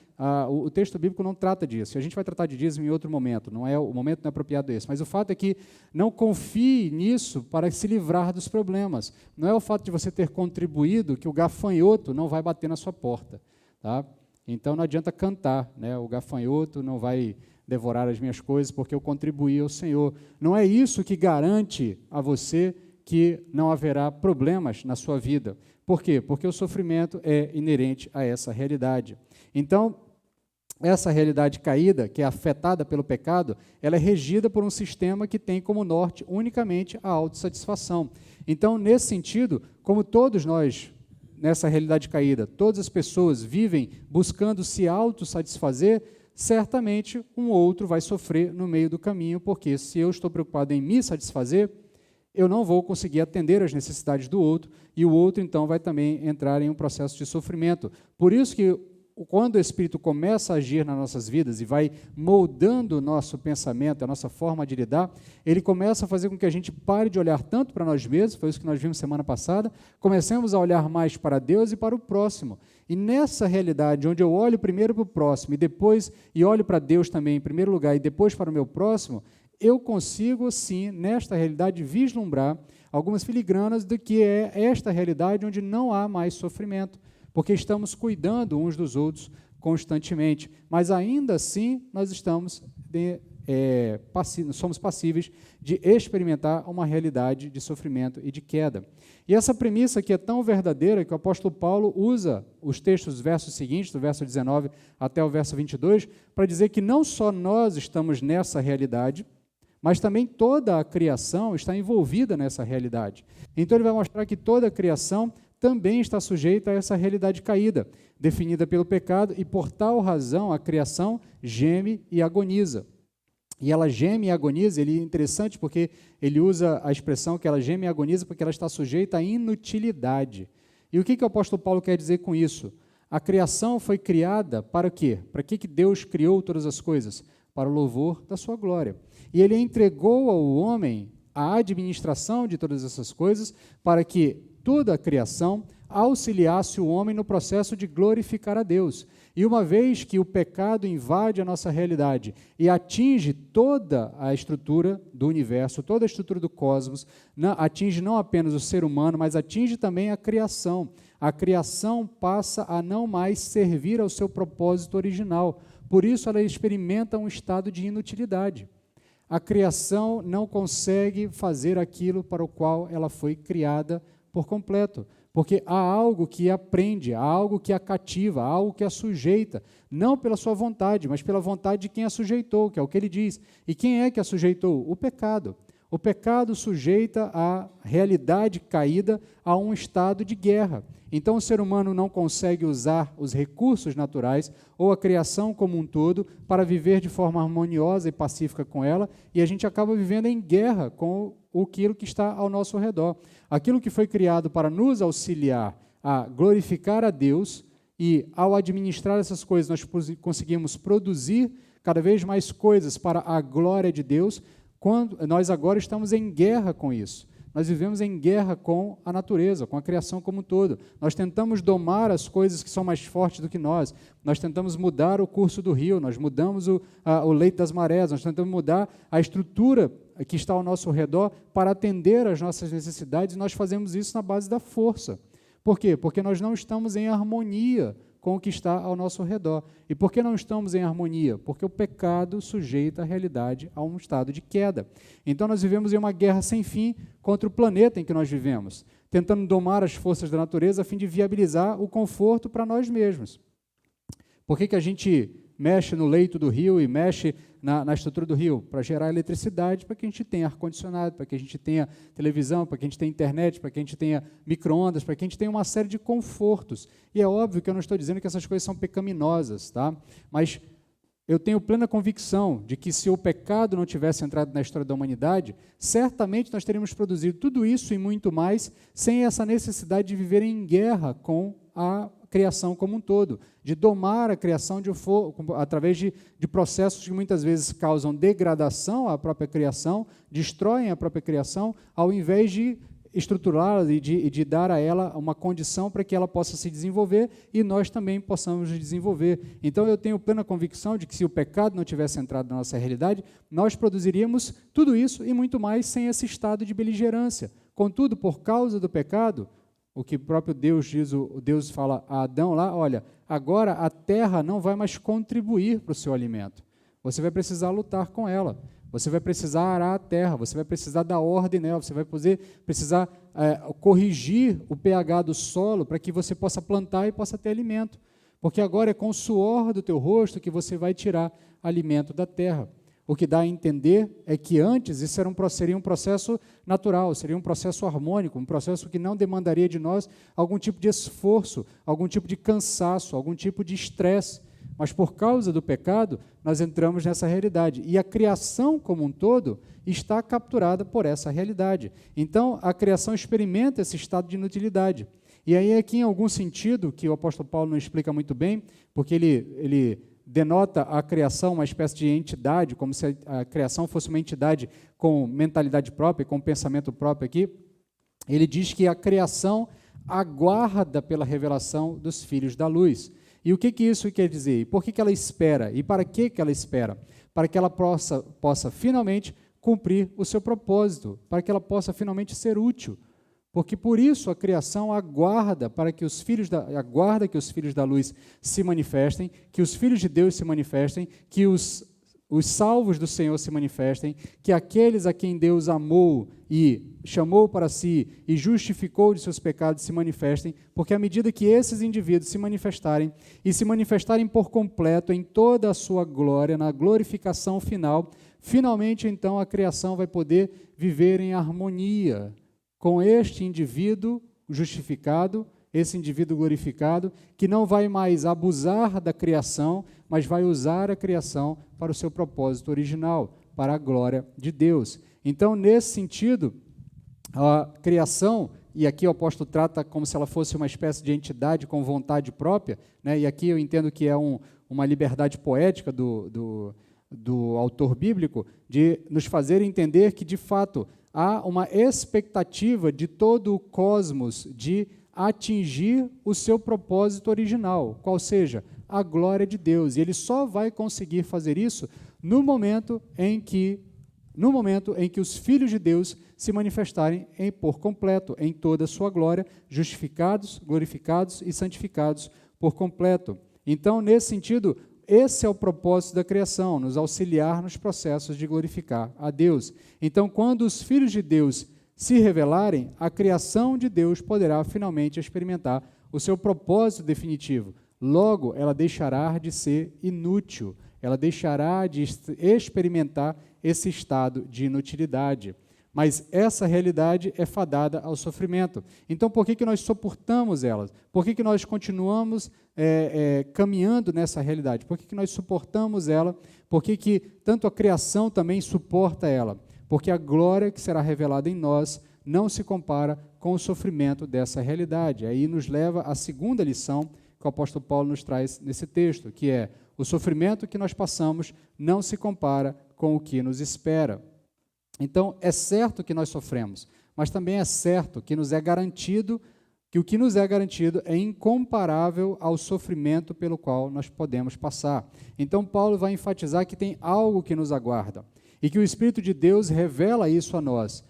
O texto bíblico não trata disso. A gente vai tratar de dízimo em outro momento, o momento não é apropriado esse. Mas o fato é que não confie nisso para se livrar dos problemas. Não é o fato de você ter contribuído que o gafanhoto não vai bater na sua porta, tá? Então não adianta cantar, né? O gafanhoto não vai devorar as minhas coisas porque eu contribuí ao Senhor. Não é isso que garante a você que não haverá problemas na sua vida. Por quê? Porque o sofrimento é inerente a essa realidade. Então, essa realidade caída, que é afetada pelo pecado, ela é regida por um sistema que tem como norte unicamente a autossatisfação. Então, nesse sentido, como todos nós, nessa realidade caída, todas as pessoas vivem buscando se autossatisfazer, certamente um outro vai sofrer no meio do caminho, porque se eu estou preocupado em me satisfazer, eu não vou conseguir atender às necessidades do outro, e o outro, então, vai também entrar em um processo de sofrimento. Por isso que, quando o Espírito começa a agir nas nossas vidas e vai moldando o nosso pensamento, a nossa forma de lidar, ele começa a fazer com que a gente pare de olhar tanto para nós mesmos, foi isso que nós vimos semana passada, comecemos a olhar mais para Deus e para o próximo. E nessa realidade, onde eu olho primeiro para o próximo e olho para Deus também em primeiro lugar e depois para o meu próximo, eu consigo, sim, nesta realidade, vislumbrar algumas filigranas do que é esta realidade onde não há mais sofrimento, porque estamos cuidando uns dos outros constantemente, mas ainda assim nós somos passíveis de experimentar uma realidade de sofrimento e de queda. E essa premissa que é tão verdadeira que o apóstolo Paulo usa os textos dos versos seguintes, do verso 19 até o verso 22, para dizer que não só nós estamos nessa realidade, mas também toda a criação está envolvida nessa realidade. Então ele vai mostrar que toda a criação também está sujeita a essa realidade caída, definida pelo pecado, e por tal razão a criação geme e agoniza. E ela geme e agoniza, ele é interessante porque ele usa a expressão que ela geme e agoniza porque ela está sujeita à inutilidade. E o que o apóstolo Paulo quer dizer com isso? A criação foi criada para quê? Para que Deus criou todas as coisas? Para o louvor da sua glória. E ele entregou ao homem a administração de todas essas coisas para que toda a criação auxiliasse o homem no processo de glorificar a Deus. E uma vez que o pecado invade a nossa realidade e atinge toda a estrutura do universo, toda a estrutura do cosmos, atinge não apenas o ser humano, mas atinge também a criação. A criação passa a não mais servir ao seu propósito original. Por isso ela experimenta um estado de inutilidade. A criação não consegue fazer aquilo para o qual ela foi criada por completo, porque há algo que a prende, há algo que a cativa, há algo que a sujeita, não pela sua vontade, mas pela vontade de quem a sujeitou, que é o que ele diz. E quem é que a sujeitou? O pecado. O pecado sujeita a realidade caída a um estado de guerra. Então o ser humano não consegue usar os recursos naturais ou a criação como um todo para viver de forma harmoniosa e pacífica com ela, e a gente acaba vivendo em guerra com aquilo que está ao nosso redor. Aquilo que foi criado para nos auxiliar a glorificar a Deus, e ao administrar essas coisas nós conseguimos produzir cada vez mais coisas para a glória de Deus, quando nós agora estamos em guerra com isso. Nós vivemos em guerra com a natureza, com a criação como um todo. Nós tentamos domar as coisas que são mais fortes do que nós. Nós tentamos mudar o curso do rio, nós mudamos o leito das marés, nós tentamos mudar a estrutura que está ao nosso redor para atender às nossas necessidades, e nós fazemos isso na base da força. Por quê? Porque nós não estamos em harmonia com o que está ao nosso redor. E por que não estamos em harmonia? Porque o pecado sujeita a realidade a um estado de queda. Então nós vivemos em uma guerra sem fim contra o planeta em que nós vivemos, tentando domar as forças da natureza a fim de viabilizar o conforto para nós mesmos. Por que a gente mexe no leito do rio e mexe na estrutura do rio? Para gerar eletricidade, para que a gente tenha ar-condicionado, para que a gente tenha televisão, para que a gente tenha internet, para que a gente tenha micro-ondas, para que a gente tenha uma série de confortos. E é óbvio que eu não estou dizendo que essas coisas são pecaminosas, tá? Mas eu tenho plena convicção de que se o pecado não tivesse entrado na história da humanidade, certamente nós teríamos produzido tudo isso e muito mais sem essa necessidade de viver em guerra com a criação como um todo, de domar a criação através de processos que muitas vezes causam degradação à própria criação, destroem a própria criação, ao invés de estruturá-la e de dar a ela uma condição para que ela possa se desenvolver e nós também possamos desenvolver. Então eu tenho plena convicção de que se o pecado não tivesse entrado na nossa realidade, nós produziríamos tudo isso e muito mais sem esse estado de beligerância. Contudo, por causa do pecado, o que o próprio Deus diz, o Deus fala a Adão lá, olha, agora a terra não vai mais contribuir para o seu alimento. Você vai precisar lutar com ela. Você vai precisar arar a terra, você vai precisar dar ordem nela, você vai precisar corrigir o pH do solo para que você possa plantar e possa ter alimento. porque agora é com o suor do teu rosto que você vai tirar alimento da terra. O que dá a entender é que antes isso seria um processo natural, seria um processo harmônico, um processo que não demandaria de nós algum tipo de esforço, algum tipo de cansaço, algum tipo de estresse. Mas por causa do pecado, nós entramos nessa realidade. E a criação como um todo está capturada por essa realidade. Então, a criação experimenta esse estado de inutilidade. E aí, aqui, em algum sentido, que o apóstolo Paulo não explica muito bem, porque ele denota a criação uma espécie de entidade, como se a criação fosse uma entidade com mentalidade própria, com pensamento próprio aqui. Ele diz que a criação aguarda pela revelação dos filhos da luz. E o que isso quer dizer? E por que ela espera? E para que ela espera? Para que ela possa finalmente cumprir o seu propósito, para que ela possa finalmente ser útil. Porque por isso a criação aguarda que os filhos da luz se manifestem, que os filhos de Deus se manifestem, que os salvos do Senhor se manifestem, que aqueles a quem Deus amou e chamou para si e justificou de seus pecados se manifestem, porque à medida que esses indivíduos se manifestarem e se manifestarem por completo em toda a sua glória, na glorificação final, finalmente então a criação vai poder viver em harmonia com este indivíduo justificado, esse indivíduo glorificado, que não vai mais abusar da criação, mas vai usar a criação para o seu propósito original, para a glória de Deus. Então, nesse sentido, a criação, e aqui o apóstolo trata como se ela fosse uma espécie de entidade com vontade própria, né? E aqui eu entendo que é uma liberdade poética do autor bíblico, de nos fazer entender que, de fato, há uma expectativa de todo o cosmos de atingir o seu propósito original, qual seja, a glória de Deus. E ele só vai conseguir fazer isso no momento em que os filhos de Deus se manifestarem por completo, em toda a sua glória, justificados, glorificados e santificados por completo. Então, nesse sentido, esse é o propósito da criação, nos auxiliar nos processos de glorificar a Deus. Então, quando os filhos de Deus se revelarem, a criação de Deus poderá finalmente experimentar o seu propósito definitivo. Logo, ela deixará de ser inútil, ela deixará de experimentar esse estado de inutilidade. Mas essa realidade é fadada ao sofrimento. Então, por que nós suportamos elas? Por que nós continuamos caminhando nessa realidade? Por que nós suportamos ela? Por que tanto a criação também suporta ela? Porque a glória que será revelada em nós não se compara com o sofrimento dessa realidade. Aí nos leva à segunda lição que o apóstolo Paulo nos traz nesse texto, que é: o sofrimento que nós passamos não se compara com o que nos espera. Então, é certo que nós sofremos, mas também é certo que nos é garantido, que o que nos é garantido é incomparável ao sofrimento pelo qual nós podemos passar. Então, Paulo vai enfatizar que tem algo que nos aguarda e que o Espírito de Deus revela isso a nós.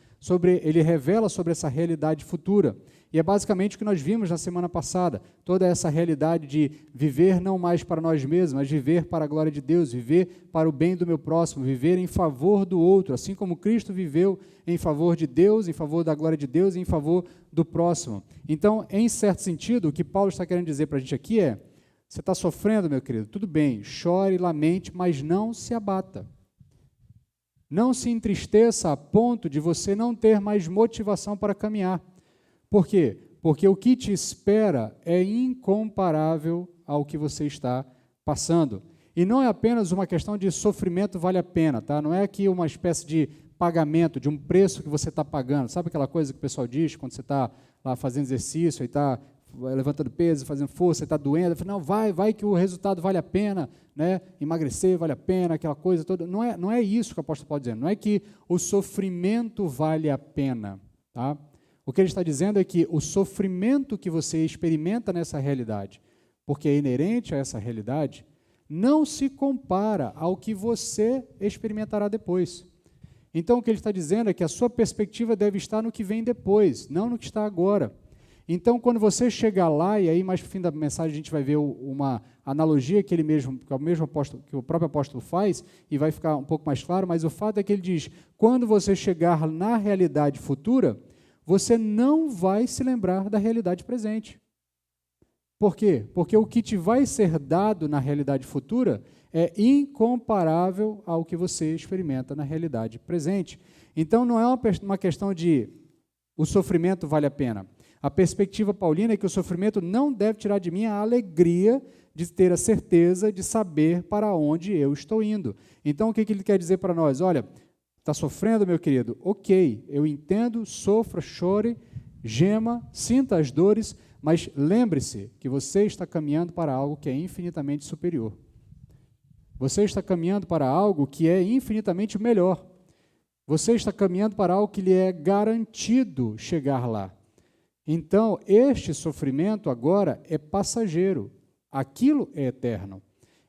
Ele revela sobre essa realidade futura. E é basicamente o que nós vimos na semana passada, toda essa realidade de viver não mais para nós mesmos, mas viver para a glória de Deus, viver para o bem do meu próximo, viver em favor do outro, assim como Cristo viveu em favor de Deus, em favor da glória de Deus e em favor do próximo. Então, em certo sentido, o que Paulo está querendo dizer para a gente aqui é: você está sofrendo, meu querido, tudo bem, chore, lamente, mas não se abata. Não se entristeça a ponto de você não ter mais motivação para caminhar. Por quê? Porque o que te espera é incomparável ao que você está passando. E não é apenas uma questão de sofrimento vale a pena, tá? Não é aqui uma espécie de pagamento, de um preço que você está pagando. Sabe aquela coisa que o pessoal diz quando você está lá fazendo exercício e está levantando peso, fazendo força, está doendo? Não, vai que o resultado vale a pena, né? Emagrecer vale a pena, aquela coisa toda. Não é isso que o apóstolo Paulo está dizendo. Não é que o sofrimento vale a pena, tá? O que ele está dizendo é que o sofrimento que você experimenta nessa realidade, porque é inerente a essa realidade, não se compara ao que você experimentará depois. Então, o que ele está dizendo é que a sua perspectiva deve estar no que vem depois, não no que está agora. Então, quando você chegar lá, e aí mais para o fim da mensagem a gente vai ver uma analogia que o próprio apóstolo faz, e vai ficar um pouco mais claro, mas o fato é que ele diz: quando você chegar na realidade futura, você não vai se lembrar da realidade presente. Por quê? Porque o que te vai ser dado na realidade futura é incomparável ao que você experimenta na realidade presente. Então, não é uma questão de o sofrimento vale a pena. A perspectiva paulina é que o sofrimento não deve tirar de mim a alegria de ter a certeza de saber para onde eu estou indo. Então, o que ele quer dizer para nós? Olha, está sofrendo, meu querido? Ok, eu entendo, sofra, chore, gema, sinta as dores, mas lembre-se que você está caminhando para algo que é infinitamente superior. Você está caminhando para algo que é infinitamente melhor. Você está caminhando para algo que lhe é garantido chegar lá. Então, este sofrimento agora é passageiro. Aquilo é eterno.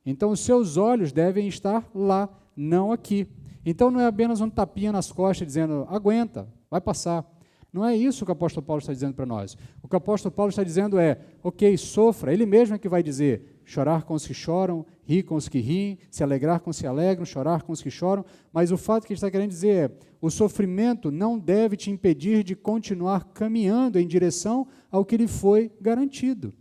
Então, os seus olhos devem estar lá, não aqui. Então, não é apenas um tapinha nas costas dizendo, aguenta, vai passar. Não é isso que o apóstolo Paulo está dizendo para nós. O que o apóstolo Paulo está dizendo é, ok, sofra. Ele mesmo é que vai dizer, chorar com os que choram, rir com os que riem, se alegrar com os que alegram, chorar com os que choram. Mas o fato que ele está querendo dizer é, o sofrimento não deve te impedir de continuar caminhando em direção ao que lhe foi garantido.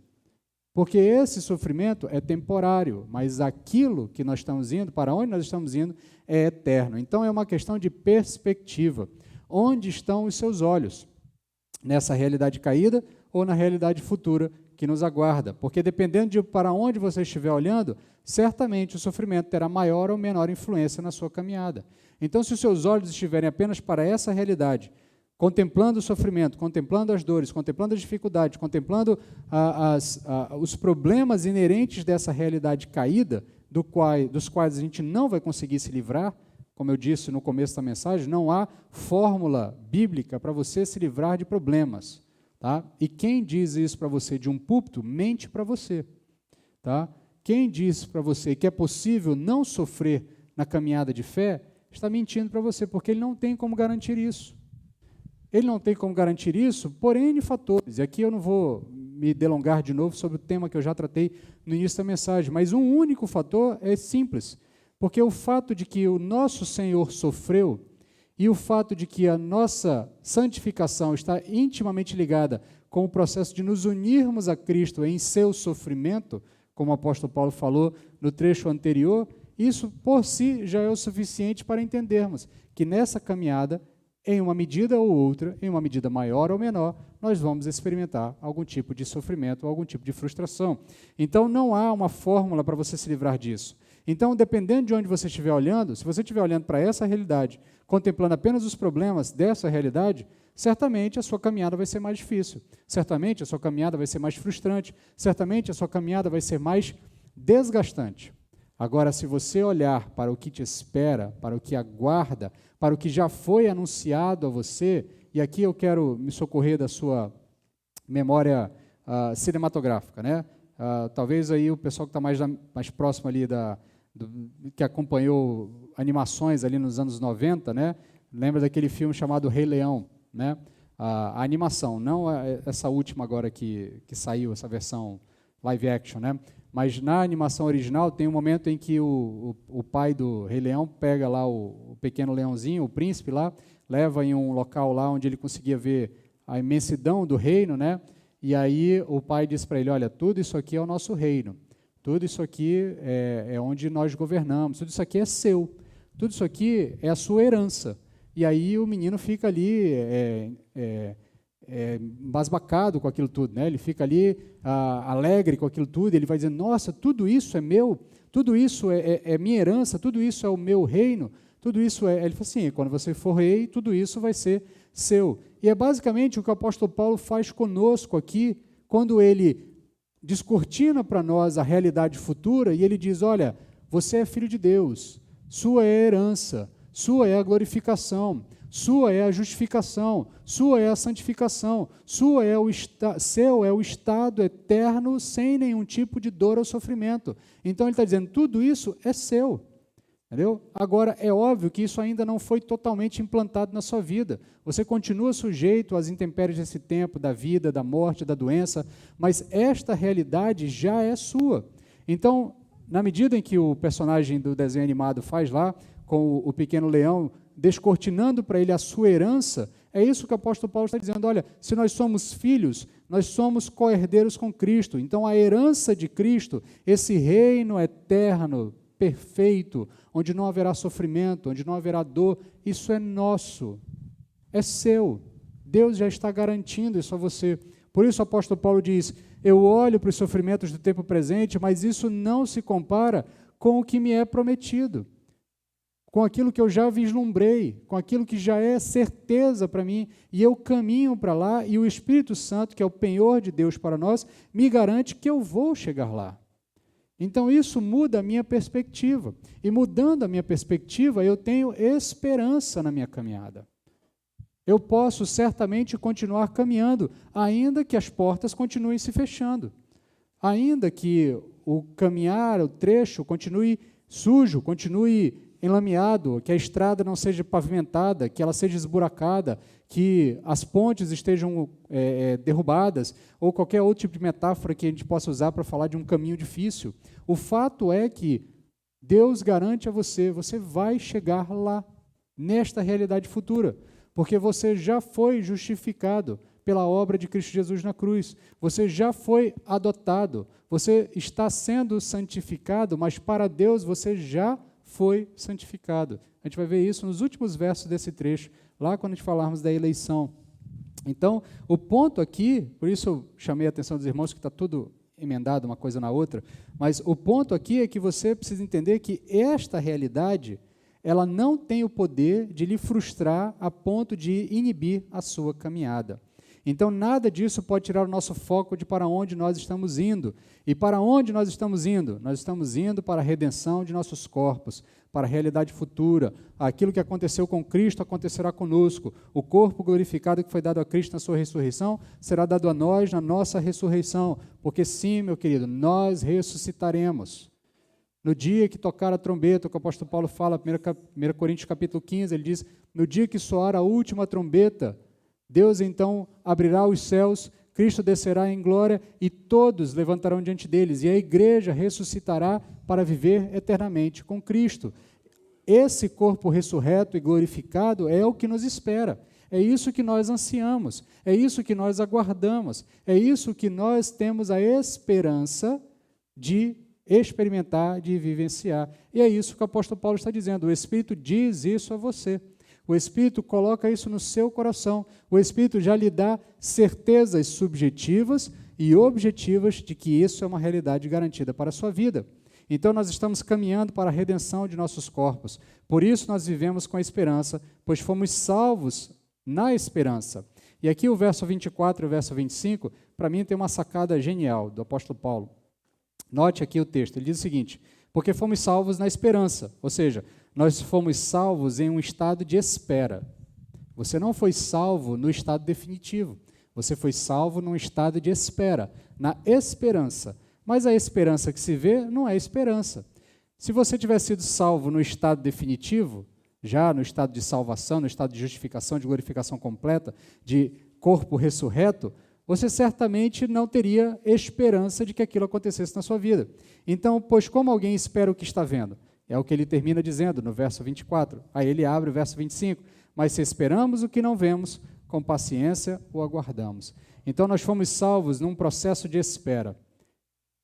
Porque esse sofrimento é temporário, mas aquilo que nós estamos indo, para onde nós estamos indo, é eterno. Então, é uma questão de perspectiva. Onde estão os seus olhos? Nessa realidade caída ou na realidade futura que nos aguarda? Porque dependendo de para onde você estiver olhando, certamente o sofrimento terá maior ou menor influência na sua caminhada. Então, se os seus olhos estiverem apenas para essa realidade, contemplando o sofrimento, contemplando as dores, contemplando as dificuldades, contemplando os problemas inerentes dessa realidade caída, dos quais a gente não vai conseguir se livrar, como eu disse no começo da mensagem, não há fórmula bíblica para você se livrar de problemas. Tá? E quem diz isso para você de um púlpito, mente para você. Tá? Quem diz para você que é possível não sofrer na caminhada de fé, está mentindo para você, porque ele não tem como garantir isso. Ele não tem como garantir isso por N fatores. E aqui eu não vou me delongar de novo sobre o tema que eu já tratei no início da mensagem, mas um único fator é simples. Porque o fato de que o nosso Senhor sofreu e o fato de que a nossa santificação está intimamente ligada com o processo de nos unirmos a Cristo em seu sofrimento, como o apóstolo Paulo falou no trecho anterior, isso por si já é o suficiente para entendermos que nessa caminhada, em uma medida ou outra, em uma medida maior ou menor, nós vamos experimentar algum tipo de sofrimento ou algum tipo de frustração. Então, não há uma fórmula para você se livrar disso. Então, dependendo de onde você estiver olhando, se você estiver olhando para essa realidade, contemplando apenas os problemas dessa realidade, certamente a sua caminhada vai ser mais difícil, certamente a sua caminhada vai ser mais frustrante, certamente a sua caminhada vai ser mais desgastante. Agora, se você olhar para o que te espera, para o que aguarda, para o que já foi anunciado a você, e aqui eu quero me socorrer da sua memória cinematográfica, né? Talvez aí o pessoal que está mais próximo ali que acompanhou animações ali nos anos 90, né? Lembra daquele filme chamado Rei Leão, né? A animação, não essa última agora que saiu, essa versão live action, né? Mas na animação original tem um momento em que o pai do Rei Leão pega lá o pequeno leãozinho, o príncipe lá, leva em um local lá onde ele conseguia ver a imensidão do reino, né? E aí o pai diz para ele, olha, tudo isso aqui é o nosso reino, tudo isso aqui é onde nós governamos, tudo isso aqui é seu, tudo isso aqui é a sua herança. E aí o menino fica ali embasbacado com aquilo tudo, né? Ele fica ali alegre com aquilo tudo, ele vai dizer, nossa, tudo isso é meu, tudo isso é minha herança, tudo isso é o meu reino, tudo isso é... Ele fala assim, quando você for rei, tudo isso vai ser seu. E é basicamente o que o apóstolo Paulo faz conosco aqui, quando ele descortina para nós a realidade futura e ele diz, olha, você é filho de Deus, sua é a herança, sua é a glorificação, sua é a justificação, sua é a santificação, seu é o estado eterno sem nenhum tipo de dor ou sofrimento. Então ele está dizendo, tudo isso é seu. Entendeu? Agora, é óbvio que isso ainda não foi totalmente implantado na sua vida. Você continua sujeito às intempéries desse tempo, da vida, da morte, da doença, mas esta realidade já é sua. Então, na medida em que o personagem do desenho animado faz lá, com o pequeno leão, descortinando para ele a sua herança, é isso que o apóstolo Paulo está dizendo, olha, se nós somos filhos, Nós somos co-herdeiros com Cristo. Então, a herança de Cristo, esse reino eterno, perfeito, onde não haverá sofrimento, onde não haverá dor, isso é nosso, é seu. Deus já está garantindo isso a você. Por isso o apóstolo Paulo diz, eu olho para os sofrimentos do tempo presente, mas isso não se compara com o que me é prometido, com aquilo que eu já vislumbrei, com aquilo que já é certeza para mim, e eu caminho para lá, e o Espírito Santo, que é o penhor de Deus para nós, me garante que eu vou chegar lá. Então isso muda a minha perspectiva, e mudando a minha perspectiva, eu tenho esperança na minha caminhada. Eu posso certamente continuar caminhando, ainda que as portas continuem se fechando, ainda que o caminhar, o trecho, continue sujo, continue enlameado, que a estrada não seja pavimentada, que ela seja esburacada, que as pontes estejam derrubadas, ou qualquer outro tipo de metáfora que a gente possa usar para falar de um caminho difícil. O fato é que Deus garante a você, você vai chegar lá, nesta realidade futura, porque você já foi justificado pela obra de Cristo Jesus na cruz, você já foi adotado, você está sendo santificado, mas para Deus você já foi santificado. A gente vai ver isso nos últimos versos desse trecho, lá quando a gente falarmos da eleição. Então, o ponto aqui, por isso eu chamei a atenção dos irmãos, que está tudo emendado uma coisa na outra, mas o ponto aqui é que você precisa entender que esta realidade, ela não tem o poder de lhe frustrar a ponto de inibir a sua caminhada. Então, nada disso pode tirar o nosso foco de para onde nós estamos indo. E para onde nós estamos indo? Nós estamos indo para a redenção de nossos corpos, para a realidade futura. Aquilo que aconteceu com Cristo acontecerá conosco. O corpo glorificado que foi dado a Cristo na sua ressurreição será dado a nós na nossa ressurreição. Porque sim, meu querido, nós ressuscitaremos. No dia que tocar a trombeta, o que o apóstolo Paulo fala, 1 Coríntios capítulo 15, ele diz, no dia que soar a última trombeta, Deus então abrirá os céus, Cristo descerá em glória e todos levantarão diante deles, e a igreja ressuscitará para viver eternamente com Cristo. Esse corpo ressurreto e glorificado é o que nos espera, é isso que nós ansiamos, é isso que nós aguardamos, é isso que nós temos a esperança de experimentar, de vivenciar. E é isso que o apóstolo Paulo está dizendo, o Espírito diz isso a você. O Espírito coloca isso no seu coração. O Espírito já lhe dá certezas subjetivas e objetivas de que isso é uma realidade garantida para a sua vida. Então, nós estamos caminhando para a redenção de nossos corpos. Por isso, nós vivemos com a esperança, pois fomos salvos na esperança. E aqui o verso 24 e o verso 25, para mim, tem uma sacada genial do apóstolo Paulo. Note aqui o texto, ele diz o seguinte, porque fomos salvos na esperança, ou seja, nós fomos salvos em um estado de espera. Você não foi salvo no estado definitivo, você foi salvo num estado de espera, na esperança. Mas a esperança que se vê não é esperança. Se você tivesse sido salvo no estado definitivo, já no estado de salvação, no estado de justificação, de glorificação completa, de corpo ressurreto, você certamente não teria esperança de que aquilo acontecesse na sua vida. Então, pois como alguém espera o que está vendo? É o que ele termina dizendo no verso 24. Aí ele abre o verso 25. Mas se esperamos o que não vemos, com paciência o aguardamos. Então nós fomos salvos num processo de espera.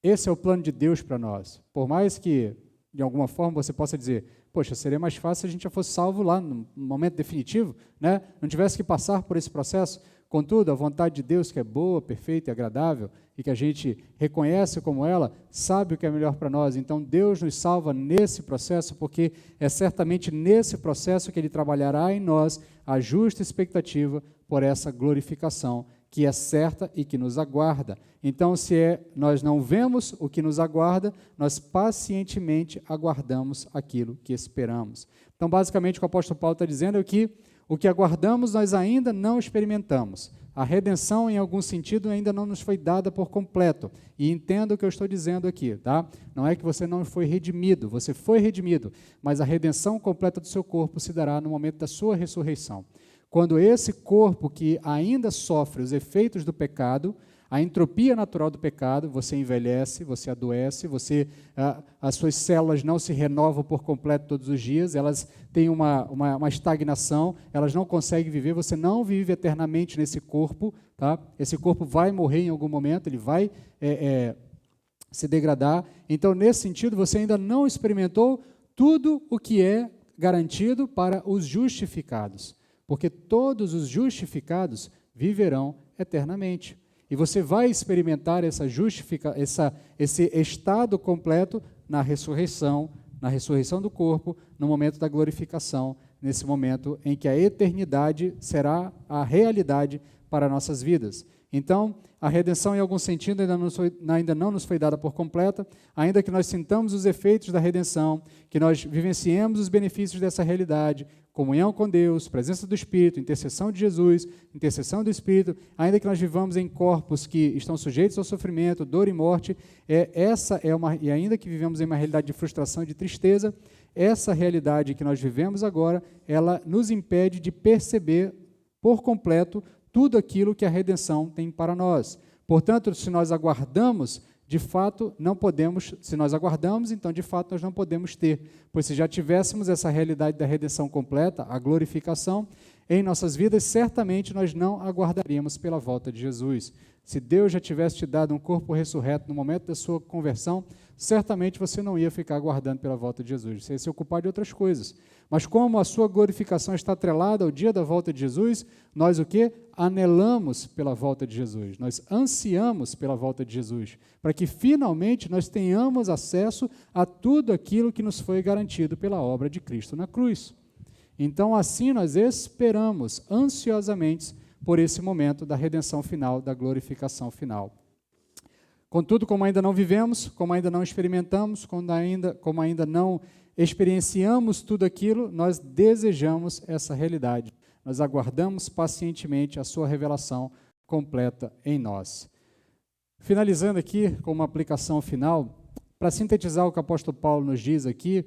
Esse é o plano de Deus para nós. Por mais que, de alguma forma, você possa dizer, poxa, seria mais fácil se a gente já fosse salvo lá no momento definitivo, né? Não tivesse que passar por esse processo. Contudo, a vontade de Deus, que é boa, perfeita e agradável, e que a gente reconhece como ela, sabe o que é melhor para nós. Então, Deus nos salva nesse processo, porque é certamente nesse processo que Ele trabalhará em nós a justa expectativa por essa glorificação, que é certa e que nos aguarda. Então, nós não vemos o que nos aguarda, nós pacientemente aguardamos aquilo que esperamos. Então, basicamente, o que o apóstolo Paulo está dizendo é que o que aguardamos nós ainda não experimentamos. A redenção, em algum sentido, ainda não nos foi dada por completo. E entenda o que eu estou dizendo aqui, tá? Não é que você não foi redimido, você foi redimido, mas a redenção completa do seu corpo se dará no momento da sua ressurreição. Quando esse corpo que ainda sofre os efeitos do pecado, A entropia natural do pecado, você envelhece, você adoece, as suas células não se renovam por completo todos os dias, elas têm uma estagnação, elas não conseguem viver, você não vive eternamente nesse corpo, tá? Esse corpo vai morrer em algum momento, ele vai se degradar. Então, nesse sentido, você ainda não experimentou tudo o que é garantido para os justificados, porque todos os justificados viverão eternamente. E você vai experimentar esse estado completo na ressurreição do corpo, no momento da glorificação, nesse momento em que a eternidade será a realidade para nossas vidas. Então, a redenção, em algum sentido, ainda não nos foi dada por completa, ainda que nós sintamos os efeitos da redenção, que nós vivenciemos os benefícios dessa realidade, comunhão com Deus, presença do Espírito, intercessão de Jesus, intercessão do Espírito, ainda que nós vivamos em corpos que estão sujeitos ao sofrimento, dor e morte, e ainda que vivamos em uma realidade de frustração e de tristeza, essa realidade que nós vivemos agora, ela nos impede de perceber por completo tudo aquilo que a redenção tem para nós. Portanto, se nós aguardamos, de fato, não podemos, se nós aguardamos, então, de fato, nós não podemos ter, pois se já tivéssemos essa realidade da redenção completa, a glorificação, em nossas vidas, certamente nós não aguardaríamos pela volta de Jesus. Se Deus já tivesse te dado um corpo ressurreto no momento da sua conversão, certamente você não ia ficar aguardando pela volta de Jesus, você ia se ocupar de outras coisas. Mas como a sua glorificação está atrelada ao dia da volta de Jesus, nós o quê? Anelamos pela volta de Jesus, nós ansiamos pela volta de Jesus, para que finalmente nós tenhamos acesso a tudo aquilo que nos foi garantido pela obra de Cristo na cruz. Então, assim nós esperamos ansiosamente por esse momento da redenção final, da glorificação final. Contudo, como ainda não vivemos, como ainda não experimentamos, como ainda não experienciamos tudo aquilo, nós desejamos essa realidade. Nós aguardamos pacientemente a sua revelação completa em nós. Finalizando aqui com uma aplicação final, para sintetizar o que o apóstolo Paulo nos diz aqui,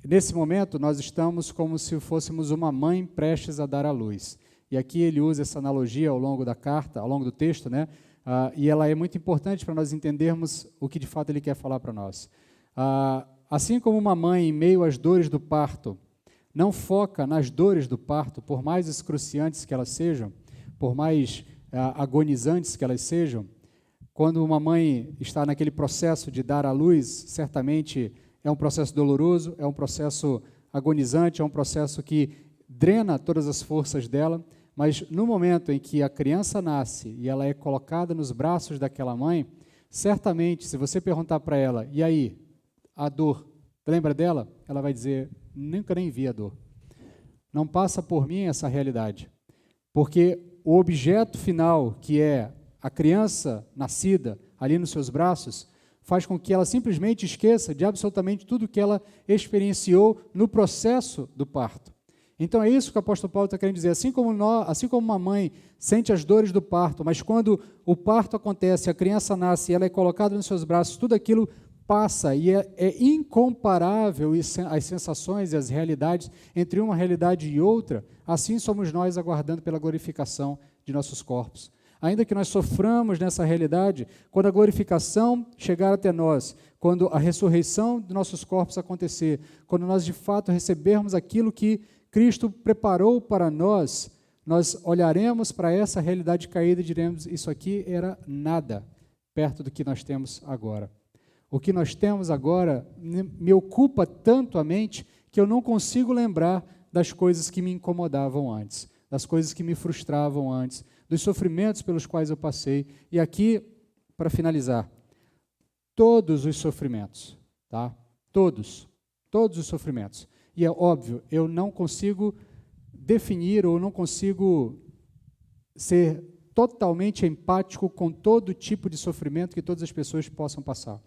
nesse momento nós estamos como se fôssemos uma mãe prestes a dar à luz. E aqui ele usa essa analogia ao longo da carta, ao longo do texto, né? E ela é muito importante para nós entendermos o que de fato ele quer falar para nós. Assim como uma mãe, em meio às dores do parto, não foca nas dores do parto, por mais excruciantes que elas sejam, por mais agonizantes que elas sejam, quando uma mãe está naquele processo de dar à luz, certamente é um processo doloroso, é um processo agonizante, é um processo que drena todas as forças dela, mas no momento em que a criança nasce e ela é colocada nos braços daquela mãe, certamente, se você perguntar para ela, e aí, a dor, lembra dela? Ela vai dizer, nunca nem vi a dor. Não passa por mim essa realidade, porque o objeto final, que é a criança nascida ali nos seus braços, faz com que ela simplesmente esqueça de absolutamente tudo que ela experienciou no processo do parto. Então é isso que o apóstolo Paulo está querendo dizer, assim como uma mãe sente as dores do parto, mas quando o parto acontece, a criança nasce e ela é colocada nos seus braços, tudo aquilo passa e é incomparável as sensações e as realidades entre uma realidade e outra, assim somos nós aguardando pela glorificação de nossos corpos. Ainda que nós soframos nessa realidade, quando a glorificação chegar até nós, quando a ressurreição de nossos corpos acontecer, quando nós de fato recebermos aquilo que Cristo preparou para nós, nós olharemos para essa realidade caída e diremos, isso aqui era nada perto do que nós temos agora. O que nós temos agora me ocupa tanto a mente que eu não consigo lembrar das coisas que me incomodavam antes, das coisas que me frustravam antes, dos sofrimentos pelos quais eu passei. E aqui, para finalizar, todos os sofrimentos, tá? Todos os sofrimentos. E é óbvio, eu não consigo definir ou não consigo ser totalmente empático com todo tipo de sofrimento que todas as pessoas possam passar.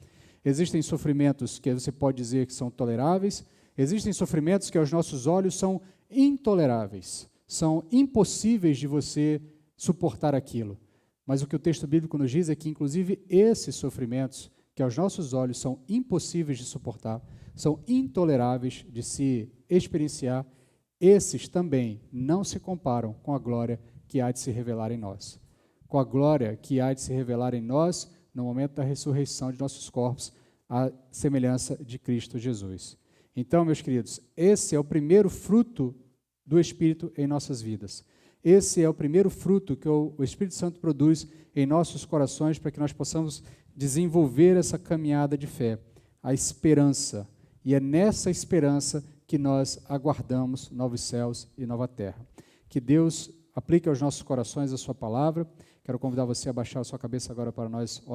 Existem sofrimentos que você pode dizer que são toleráveis, existem sofrimentos que aos nossos olhos são intoleráveis, são impossíveis de você suportar aquilo. Mas o que o texto bíblico nos diz é que, inclusive, esses sofrimentos, que aos nossos olhos são impossíveis de suportar, são intoleráveis de se experienciar, esses também não se comparam com a glória que há de se revelar em nós. com a glória que há de se revelar em nós no momento da ressurreição de nossos corpos, à semelhança de Cristo Jesus. Então, meus queridos, esse é o primeiro fruto do Espírito em nossas vidas. Esse é o primeiro fruto que o Espírito Santo produz em nossos corações para que nós possamos desenvolver essa caminhada de fé, a esperança. E é nessa esperança que nós aguardamos novos céus e nova terra. Que Deus aplique aos nossos corações a sua palavra. Quero convidar você a baixar a sua cabeça agora para nós